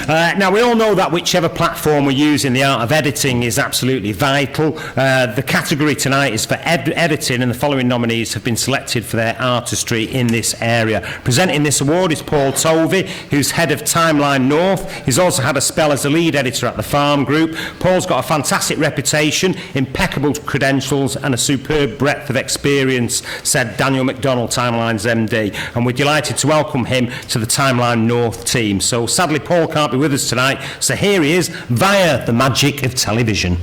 Now, we all know that whichever platform we use in the art of editing is absolutely vital. The category tonight is for editing, and the following nominees have been selected for their artistry in this area. Presenting this award is Paul Tovey, who's head of Timeline North. He's also had a spell as a lead editor at the Farm Group. Paul's got a fantastic reputation, impeccable credentials, and a superb breadth of experience, said Daniel McDonald, Timeline's MD, and we're delighted to welcome him to the Timeline North team. So sadly Paul can't be with us tonight, so here he is via the magic of television.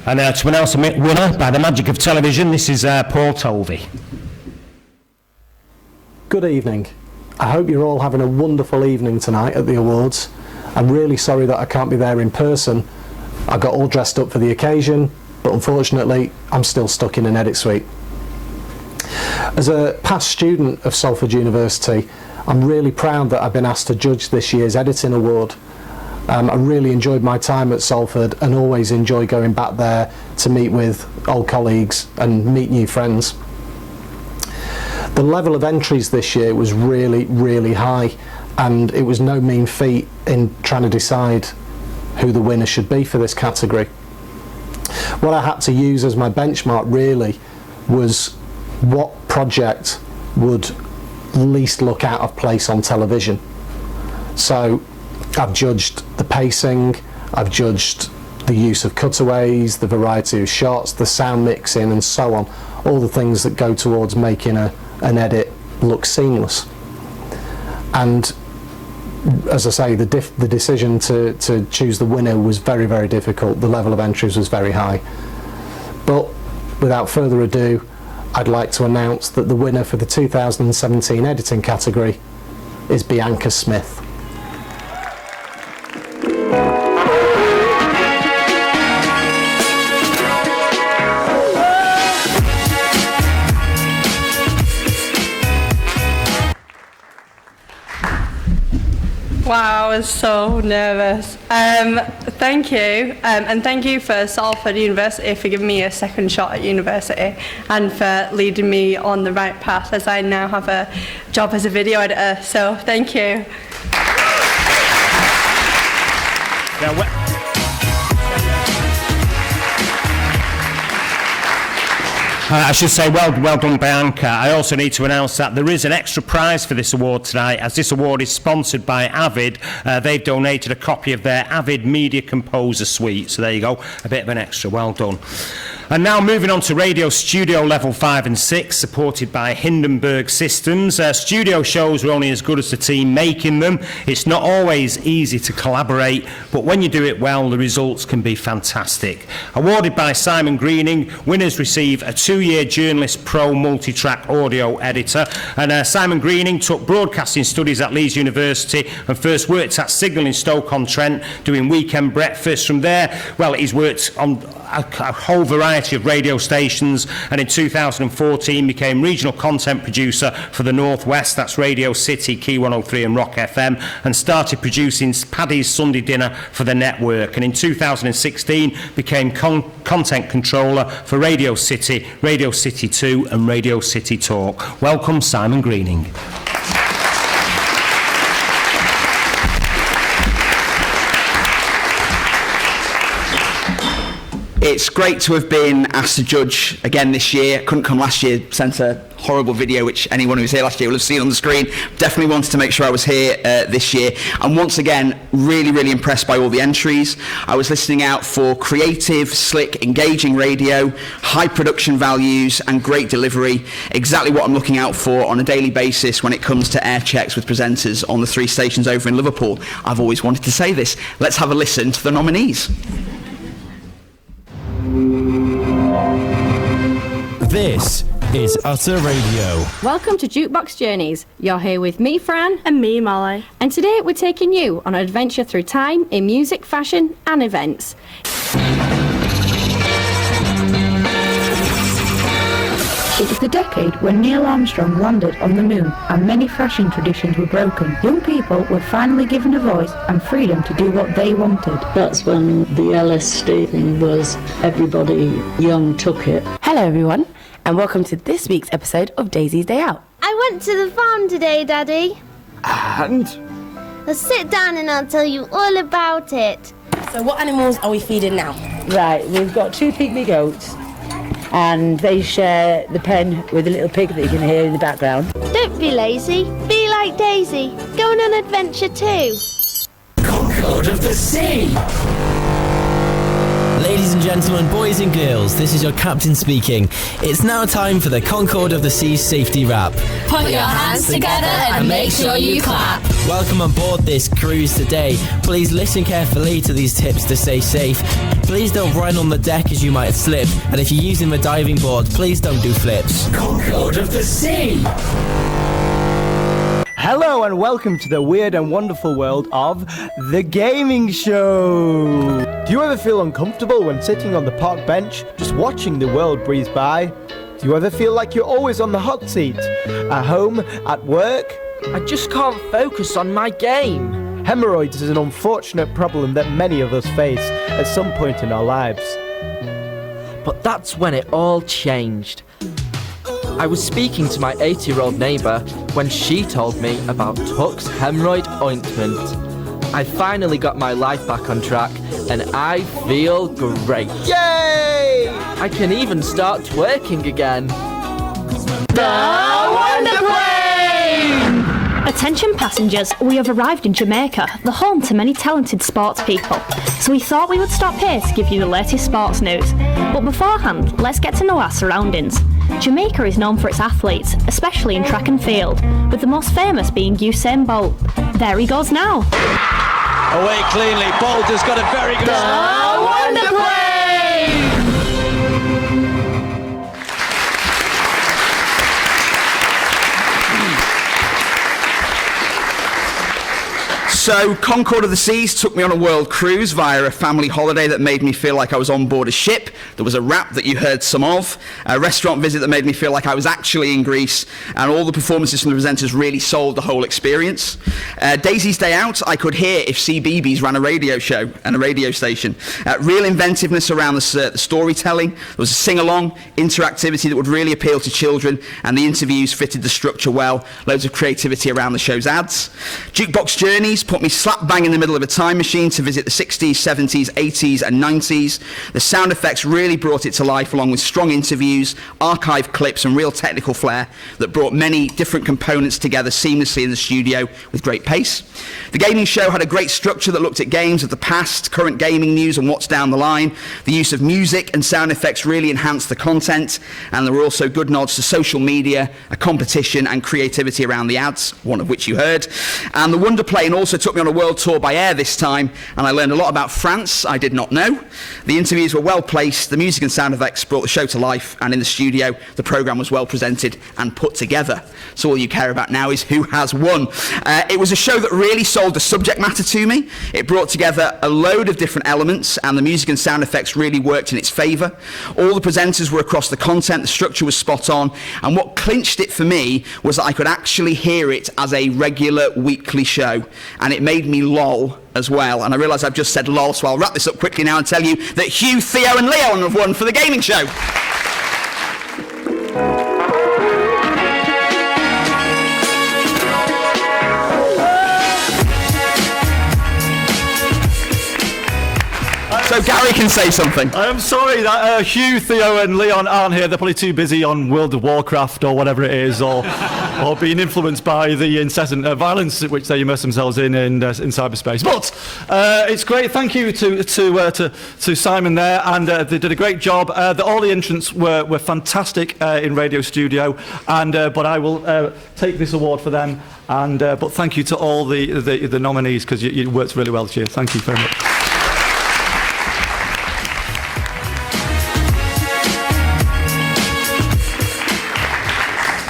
And to announce a winner by the magic of television, this is Paul Tovey.
Good evening. I hope you're all having a wonderful evening tonight at the awards. I'm really sorry that I can't be there in person. I got all dressed up for the occasion, but unfortunately I'm still stuck in an edit suite. As a past student of Salford University, I'm really proud that I've been asked to judge this year's editing award. I really enjoyed my time at Salford and always enjoy going back there to meet with old colleagues and meet new friends. The level of entries this year was really, really high, and it was no mean feat in trying to decide who the winner should be for this category. What I had to use as my benchmark really was what project would least look out of place on television. So I've judged the pacing, I've judged the use of cutaways, the variety of shots, the sound mixing and so on, all the things that go towards making an edit look seamless. And as I say, the decision to choose the winner was very, very difficult. The level of entries was very high. But without further ado, I'd like to announce that the winner for the 2017 editing category is Bianca Smith.
Wow, I was so nervous. Thank you, and thank you for Salford University for giving me a second shot at university and for leading me on the right path as I now have a job as a video editor, so thank you.
I should say well done, Bianca. I also need to announce that there is an extra prize for this award tonight, as this award is sponsored by Avid. They've donated a copy of their Avid Media Composer Suite, so there you go, a bit of an extra. Well done. And now moving on to Radio Studio Level 5 and 6, supported by Hindenburg Systems. Studio shows are only as good as the team making them. It's not always easy to collaborate, but when you do it well, the results can be fantastic. Awarded by Simon Greening, winners receive a 2-year Journalist Pro multi-track audio editor. And Simon Greening took broadcasting studies at Leeds University and first worked at Signal in Stoke-on-Trent, doing weekend breakfast. From there, well, he's worked on a whole variety of radio stations, and in 2014 became regional content producer for the Northwest, that's Radio City, Key 103 and Rock FM, and started producing Paddy's Sunday Dinner for the network, and in 2016 became content controller for Radio City 2 and Radio City Talk. Welcome, Simon Greening.
It's great to have been asked to judge again this year. Couldn't come last year, sent a horrible video which anyone who was here last year will have seen on the screen. Definitely wanted to make sure I was here this year, and once again really impressed by all the entries. I was listening out for creative, slick, engaging radio, high production values and great delivery. Exactly what I'm looking out for on a daily basis when it comes to air checks with presenters on the 3 stations over in Liverpool. I've always wanted to say this. Let's have a listen to the nominees.
This is Utter Radio.
Welcome to Jukebox Journeys. You're here with me, Fran.
And me, Molly.
And today we're taking you on an adventure through time in music, fashion and events.
It was the decade when Neil Armstrong landed on the moon and many fashion traditions were broken. Young people were finally given a voice and freedom to do what they wanted.
That's when the LSD thing was, everybody young took it.
Hello everyone, and welcome to this week's episode of Daisy's Day Out.
I went to the farm today, Daddy.
And?
Now sit down and I'll tell you all about it.
So what animals are we feeding now?
Right, we've got 2 pygmy goats, and they share the pen with a little pig that you can hear in the background.
Don't be lazy. Be like Daisy. Go on an adventure too.
Concord of the Sea. Ladies and gentlemen, boys and girls, this is your captain speaking. It's now time for the Concorde of the Seas safety wrap.
Put your hands together and make sure you clap.
Welcome on board this cruise today. Please listen carefully to these tips to stay safe. Please don't run on the deck as you might slip, and if you're using the diving board, please don't do flips.
Concorde of the Sea.
Hello and welcome to the weird and wonderful world of The Gaming Show. Do you ever feel uncomfortable when sitting on the park bench, just watching the world breeze by? Do you ever feel like you're always on the hot seat? At home? At work?
I just can't focus on my game.
Hemorrhoids is an unfortunate problem that many of us face at some point in our lives.
But that's when it all changed. I was speaking to my 80-year-old neighbour when she told me about Tuck's hemorrhoid ointment. I finally got my life back on track and I feel great.
Yay!
I can even start twerking again.
The Wonder Plane!
Attention passengers, we have arrived in Jamaica, the home to many talented sports people. So we thought we would stop here to give you the latest sports news. But beforehand, let's get to know our surroundings. Jamaica is known for its athletes, especially in track and field, with the most famous being Usain Bolt. There he goes now.
Away cleanly, Bolt has got a very good...
The Wonder Plane!
So, Concorde of the Seas took me on a world cruise via a family holiday that made me feel like I was on board a ship. There was a rap that you heard some of, a restaurant visit that made me feel like I was actually in Greece, and all the performances from the presenters really sold the whole experience. Daisy's Day Out, I could hear if CBeebies ran a radio show and a radio station. Real inventiveness around the storytelling. There was a sing-along, interactivity that would really appeal to children, and the interviews fitted the structure well. Loads of creativity around the show's ads. Jukebox Journeys put me slap bang in the middle of a time machine to visit the 60s, 70s, 80s and 90s. The sound effects really brought it to life, along with strong interviews, archive clips and real technical flair that brought many different components together seamlessly in the studio with great pace. The gaming show had a great structure that looked at games of the past, current gaming news and what's down the line. The use of music and sound effects really enhanced the content, and there were also good nods to social media, a competition and creativity around the ads, one of which you heard. And the Wonder Plane also took me on a world tour by air this time, and I learned a lot about France I did not know. The interviews were well placed, the music and sound effects brought the show to life, and in the studio the programme was well presented and put together. So all you care about now is who has won. It was a show that really sold the subject matter to me. It brought together a load of different elements, and the music and sound effects really worked in its favour. All the presenters were across the content, the structure was spot on, and what clinched it for me was that I could actually hear it as a regular weekly show, and it made me lol as well. And I realise I've just said lol, so I'll wrap this up quickly now and tell you that Hugh, Theo and Leon have won for the gaming show. So Gary can say something.
I'm sorry that Hugh, Theo and Leon aren't here. They're probably too busy on World of Warcraft or whatever it is, or being influenced by the incessant violence which they immerse themselves in cyberspace. But it's great. Thank you to Simon there, and they did a great job. All the entrants were fantastic in Radio Studio, and but I will take this award for them. And but thank you to all the nominees, because you worked really well this year. Thank you very much.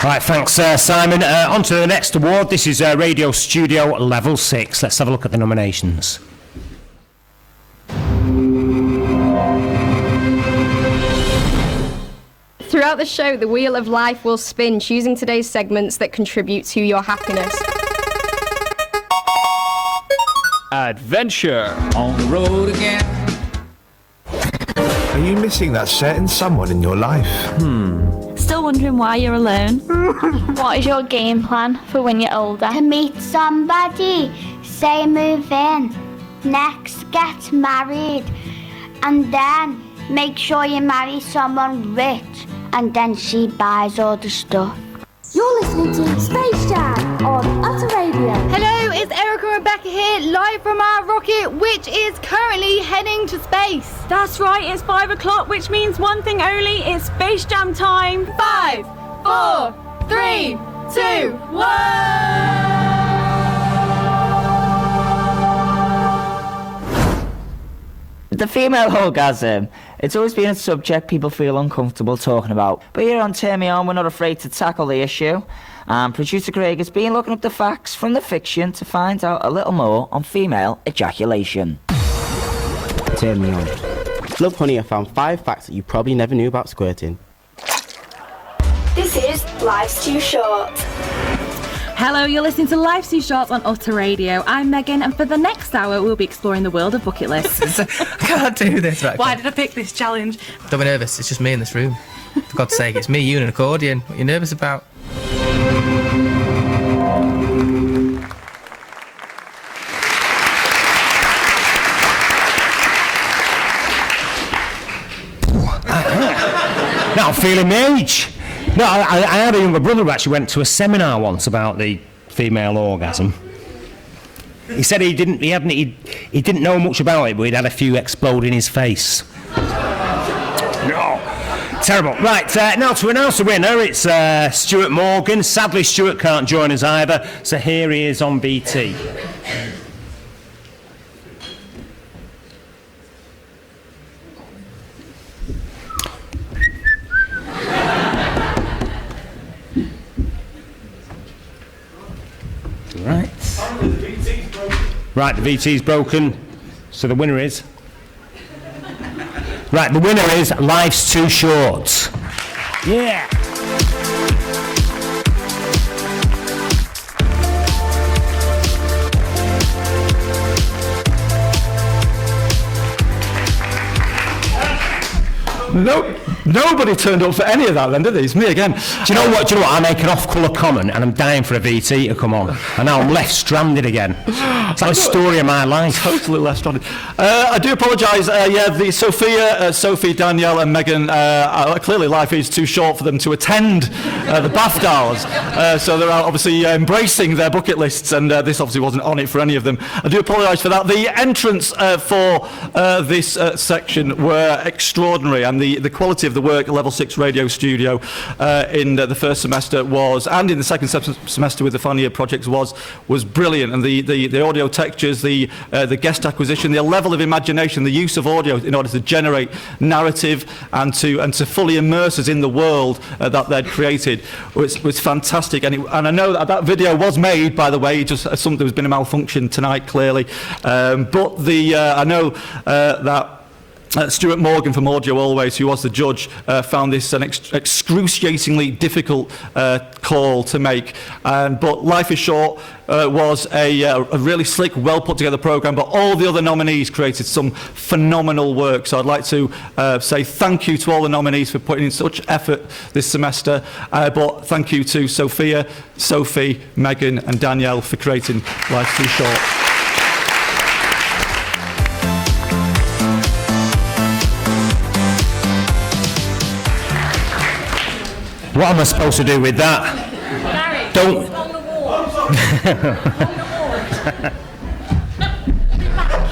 Right, thanks, Simon. On to the next award. This is Radio Studio Level 6. Let's have a look at the nominations.
Throughout the show, the wheel of life will spin, choosing today's segments that contribute to your happiness.
Adventure. On the road again.
Are you missing that certain someone in your life?
Still wondering why you're alone? What is your game plan for when you're older?
To meet somebody, say move in, next get married, and then make sure you marry someone rich, and then she buys all the stuff.
You're listening to Space Jam on Utter Radio.
Hello, it's Erica and Rebecca here,
live from our rocket, which is currently heading to space.
That's right, it's 5 o'clock, which means one thing only, it's Space Jam time.
5, 4, 3, 2, 1.
The female orgasm. It's always been a subject people feel uncomfortable talking about. But here on Turn Me On, we're not afraid to tackle the issue. And producer Craig has been looking up the facts from the fiction to find out a little more on female ejaculation.
Turn Me On. Love Honey, I found 5 facts that you probably never knew about squirting.
This is Life's Too Short.
Hello, you're listening to Life's Too Short on Utter Radio. I'm Megan, and for the next hour, we'll be exploring the world of bucket lists.
I can't do this. Right,
Why did I pick this challenge?
Don't be nervous, it's just me in this room. For God's sake, it's me, you, and an accordion. What are you nervous about?
Now I'm feeling my age. No, I had a younger brother who actually went to a seminar once about the female orgasm. He said he didn't know much about it, but he'd had a few explode in his face. No, terrible. Right, now to announce the winner, it's Stuart Morgan. Sadly, Stuart can't join us either, so here he is on BT. Right, the VT's broken, so the winner is... Right, the winner is Life's Too Short. Yeah!
Nobody turned up for any of that then, did they? It's me again.
Do you know what? I make an off-colour comment and I'm dying for a VT to come on. And now I'm left stranded again. It's like the story of my life.
Totally left stranded. I do apologise. The Sophie, Danielle and Megan, clearly life is too short for them to attend the BAFTARs. So they're obviously embracing their bucket lists, and this obviously wasn't on it for any of them. I do apologise for that. The entrants for this section were extraordinary, and the quality of the work at Level 6 Radio Studio in the first semester was, and in the second semester with the final year projects was brilliant. And the audio textures, the guest acquisition, the level of imagination, the use of audio in order to generate narrative and to fully immerse us in the world that they'd created was fantastic. And I know that video was made, by the way, just there's been a malfunction tonight, clearly. But I know that Stuart Morgan from Audio Always, who was the judge, found this an excruciatingly difficult call to make. But Life is Short was a really slick, well put together programme, but all the other nominees created some phenomenal work. So I'd like to say thank you to all the nominees for putting in such effort this semester. But thank you to Sophia, Sophie, Megan and Danielle for creating Life's Too Short.
What am I supposed to do with that?
Gary,
don't.
On the wall.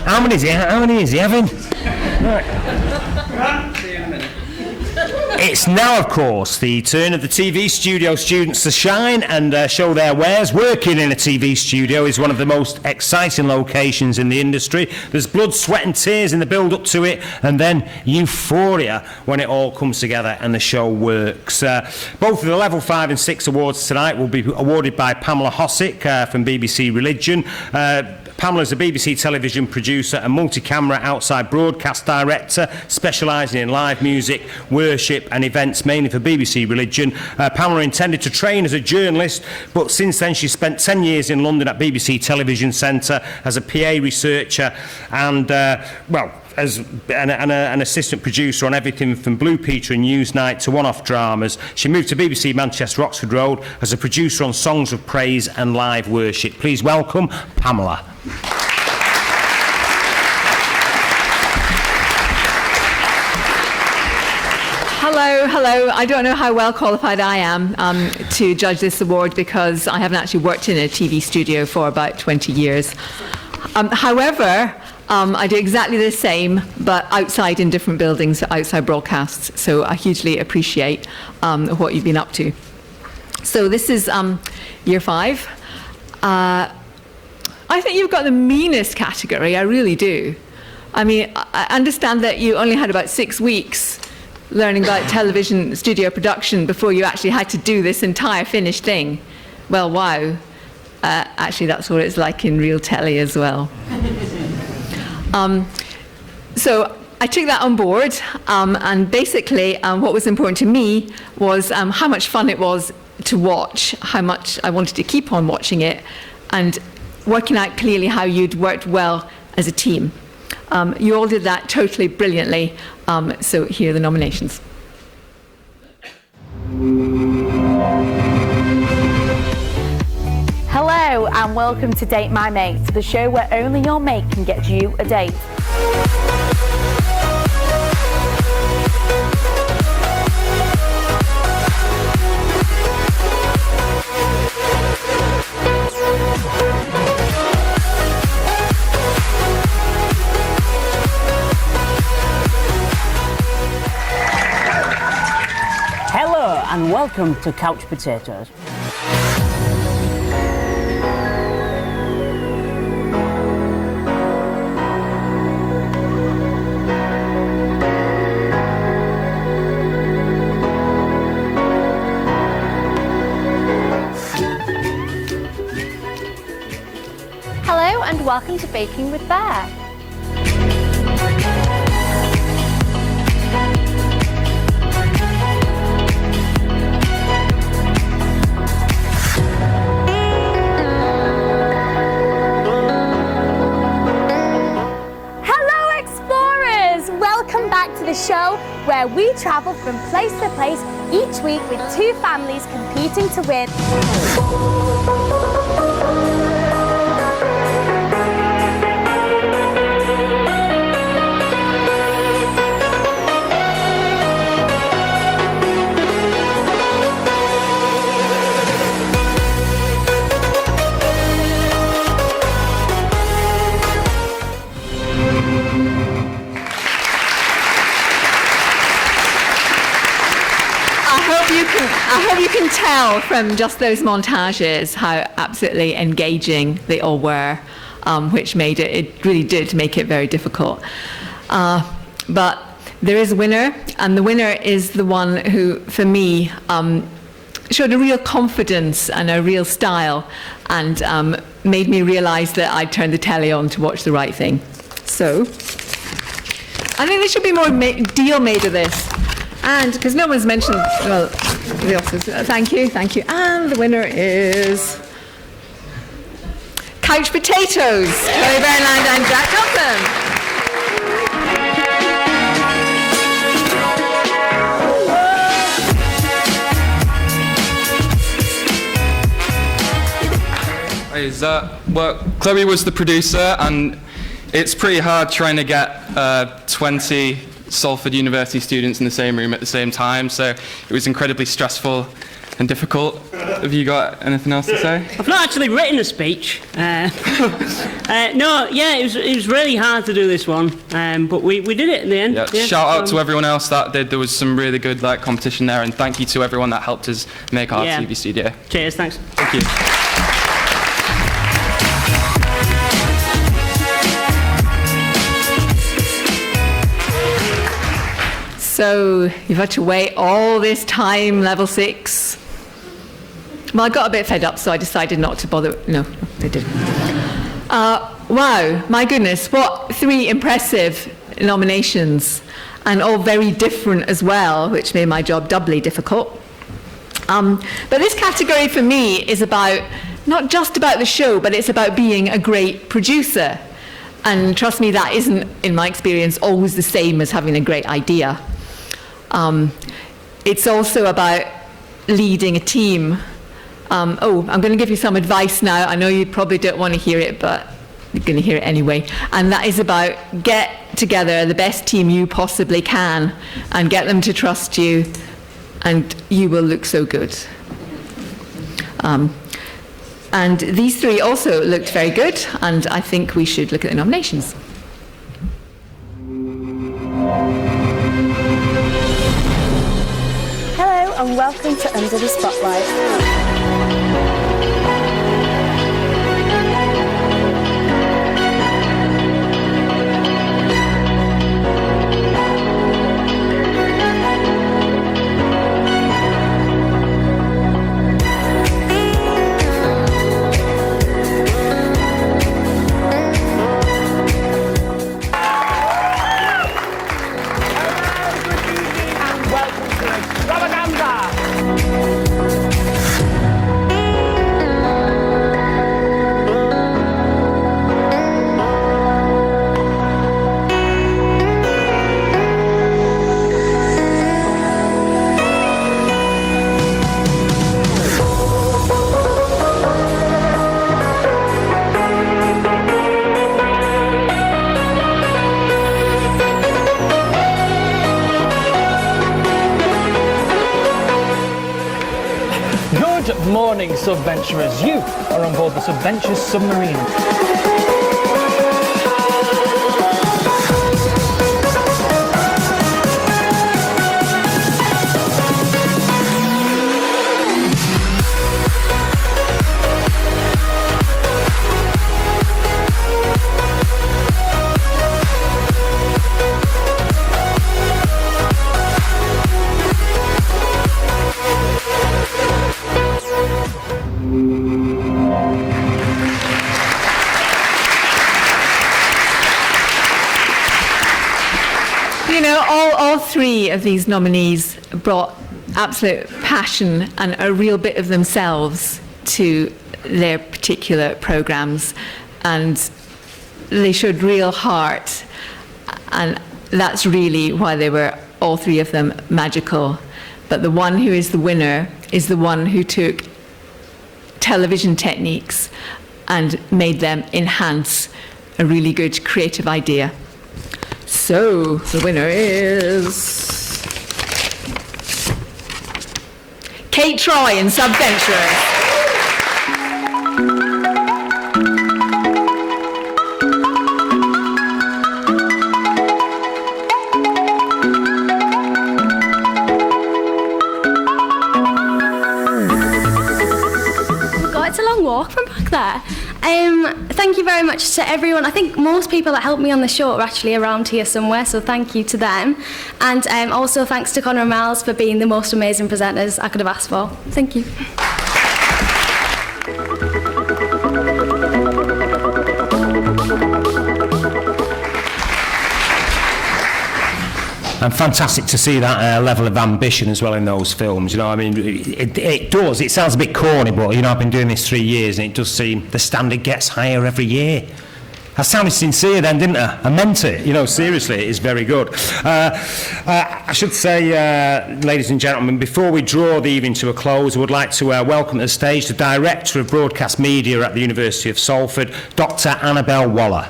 How many is he having? Right. It's now, of course, the turn of the TV studio students to shine and show their wares. Working in a TV studio is one of the most exciting locations in the industry. There's blood, sweat and tears in the build-up to it, and then euphoria when it all comes together and the show works. Both of the Level 5 and 6 awards tonight will be awarded by Pamela Hossick from BBC Religion. Pamela's a BBC television producer and multi-camera outside broadcast director, specialising in live music, worship and events, mainly for BBC Religion. Pamela intended to train as a journalist, but since then she spent 10 years in London at BBC Television Centre as a PA researcher and, as an assistant producer on everything from Blue Peter and Newsnight to one-off dramas. She moved to BBC Manchester Oxford Road as a producer on Songs of Praise and live worship. Please welcome Pamela.
Hello. I don't know how well qualified I am to judge this award because I haven't actually worked in a TV studio for about 20 years. However, I do exactly the same, but outside in different buildings, outside broadcasts. So I hugely appreciate what you've been up to. So this is year 5. I think you've got the meanest category, I really do. I mean, I understand that you only had about 6 weeks learning about television studio production before you actually had to do this entire finished thing. Well, wow. Actually, that's what it's like in real telly as well. So I took that on board, and basically what was important to me was how much fun it was to watch, how much I wanted to keep on watching it, and working out clearly how you'd worked well as a team. You all did that totally brilliantly, so here are the nominations.
Hello and welcome to Date My Mate, the show where only your mate can get you a date.
Hello and welcome to Couch Potatoes.
Hello and welcome to Baking with Bear. To the show where we travel from place to place each week with 2 families competing to win.
I hope you can tell from just those montages how absolutely engaging they all were, which made it really did make it very difficult. But there is a winner, and the winner is the one who, for me, showed a real confidence and a real style, and made me realise that I'd turned the telly on to watch the right thing. So, I think there should be more deal made of this. And, because no one's mentioned, well, the Oscars. Thank you. And the winner is Couch Potatoes, Chloe Bernland and Jack Johnson.
Well, Chloe was the producer, and it's pretty hard trying to get 20 Salford University students in the same room at the same time, so it was incredibly stressful and difficult. Have you got anything else to say?
I've not actually written a speech. No, yeah, it was really hard to do this one, but we did it in the end.
Yeah, shout out to everyone else that did. There was some really good competition there, and thank you to everyone that helped us make our TV studio.
Cheers, thanks.
Thank you.
So you've had to wait all this time, level 6. Well, I got a bit fed up, so I decided not to bother. No, they didn't. Wow, my goodness, what 3 impressive nominations, and all very different as well, which made my job doubly difficult. But this category for me is about, not just about the show, but it's about being a great producer. And trust me, that isn't, in my experience, always the same as having a great idea. It's also about leading a team. I'm going to give you some advice now. I know you probably don't want to hear it, but you're going to hear it anyway. And that is about get together the best team you possibly can and get them to trust you, and you will look so good. And these three also looked very good, and I think we should look at the nominations.
Hello and welcome to Under the Spotlight.
Good morning, subventurers. You are on board the Subventure Submarine.
All three of these nominees brought absolute passion and a real bit of themselves to their particular programmes, and they showed real heart, and that's really why they were, all three of them, magical. But the one who is the winner is the one who took television techniques and made them enhance a really good creative idea. So, the winner is Kate Troy and Subventurers.
God, it's a long walk from back there. Thank you very much to everyone. I think most people that helped me on the show are actually around here somewhere, so thank you to them. And also thanks to Connor and Miles for being the most amazing presenters I could have asked for. Thank you.
And fantastic to see that level of ambition as well in those films. You know, I mean, it does. It sounds a bit corny, but you know, I've been doing this 3 years, and it does seem the standard gets higher every year. I sounded sincere then, didn't I? I meant it. You know, seriously, it is very good. I should say, ladies and gentlemen, before we draw the evening to a close, I would like to welcome to the stage the Director of Broadcast Media at the University of Salford, Dr. Annabelle Waller.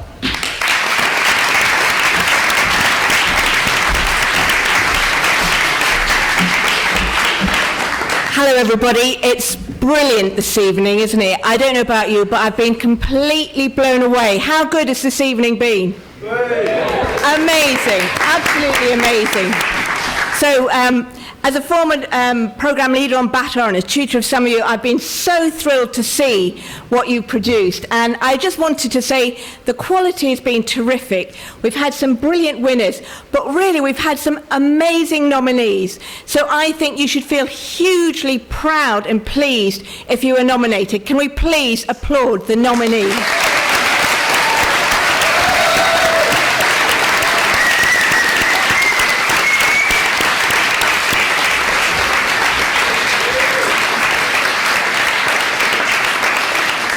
Hello everybody, it's brilliant this evening, isn't it? I don't know about you, but I've been completely blown away. How good has this evening been? Amazing, absolutely amazing. So, as a former programme leader on BAFTA and a tutor of some of you, I've been so thrilled to see what you've produced. And I just wanted to say the quality has been terrific. We've had some brilliant winners, but really we've had some amazing nominees. So I think you should feel hugely proud and pleased if you were nominated. Can we please applaud the nominees?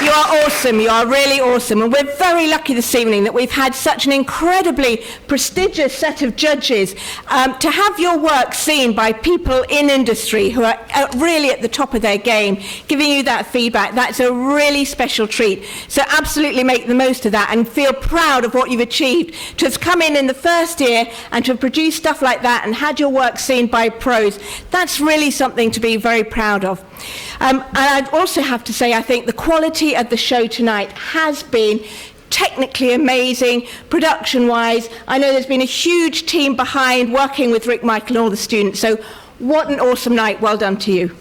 You are awesome, you are really awesome, and we're very lucky this evening that we've had such an incredibly prestigious set of judges to have your work seen by people in industry who are really at the top of their game, giving you that feedback. That's a really special treat. So absolutely make the most of that and feel proud of what you've achieved. To have come in the first year and to have produced stuff like that and had your work seen by pros, that's really something to be very proud of. And I'd also have to say, I think the quality of the show tonight has been technically amazing, production-wise. I know there's been a huge team behind working with Rick, Michael, and all the students. So what an awesome night. Well done to you.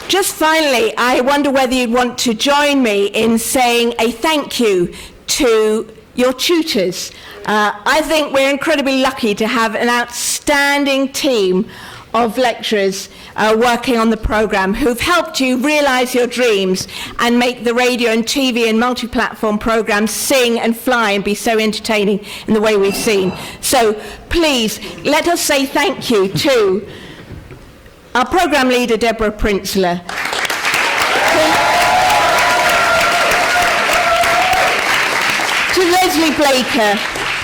Just finally, I wonder whether you'd want to join me in saying a thank you to your tutors. I think we're incredibly lucky to have an outstanding team of lecturers working on the programme who've helped you realise your dreams and make the radio and TV and multi-platform programmes sing and fly and be so entertaining in the way we've seen. So please, let us say thank you to our programme leader, Deborah Prinzler, to Leslie Blaker,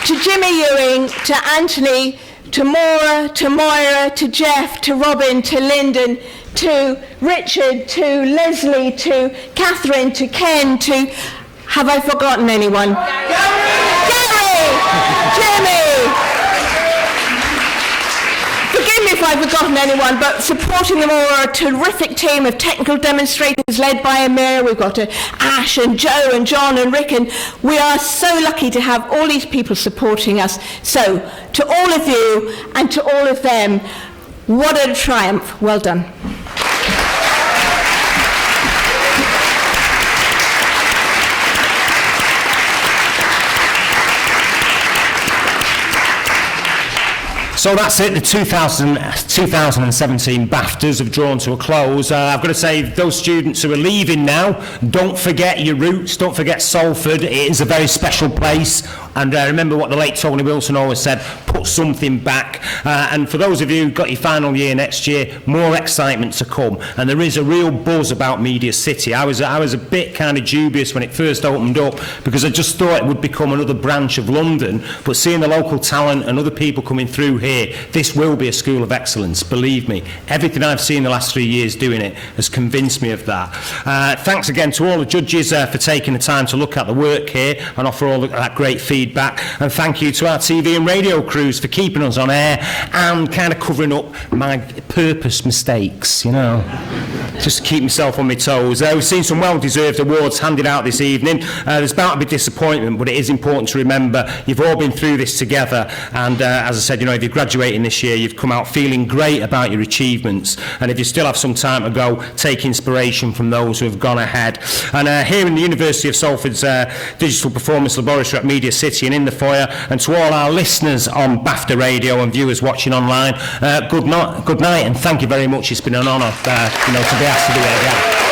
to Jimmy Ewing, to Anthony, to Maura, to Moira, to Jeff, to Robin, to Lyndon, to Richard, to Leslie, to Catherine, to Ken, to... Have I forgotten anyone? Gary! Jimmy! Forgive me if I've forgotten anyone, but supporting them all are a terrific team of technical demonstrators led by Amir. We've got Ash and Joe and John and Rick, and we are so lucky to have all these people supporting us. So, to all of you and to all of them, what a triumph. Well done.
So that's it, the 2017 BAFTAs have drawn to a close. I've got to say, those students who are leaving now, don't forget your roots, don't forget Salford. It is a very special place. And remember what the late Tony Wilson always said, put something back. And for those of you who've got your final year next year, more excitement to come. And there is a real buzz about Media City. I was a bit kind of dubious when it first opened up, because I just thought it would become another branch of London. But seeing the local talent and other people coming through here, this will be a school of excellence, believe me. Everything I've seen the last 3 years doing it has convinced me of that. Thanks again to all the judges for taking the time to look at the work here and offer all that great feedback. And thank you to our TV and radio crews for keeping us on air and kind of covering up my purpose mistakes, you know, just to keep myself on my toes. We've seen some well-deserved awards handed out this evening. There's bound to be disappointment, but it is important to remember you've all been through this together. And as I said, you know, if you're graduating this year, you've come out feeling great about your achievements. And if you still have some time to go, take inspiration from those who have gone ahead. And here in the University of Salford's Digital Performance Laboratory at Media City and in the foyer, and to all our listeners on BAFTA Radio and viewers watching online, good night and thank you very much. It's been an honour to be asked to do it again.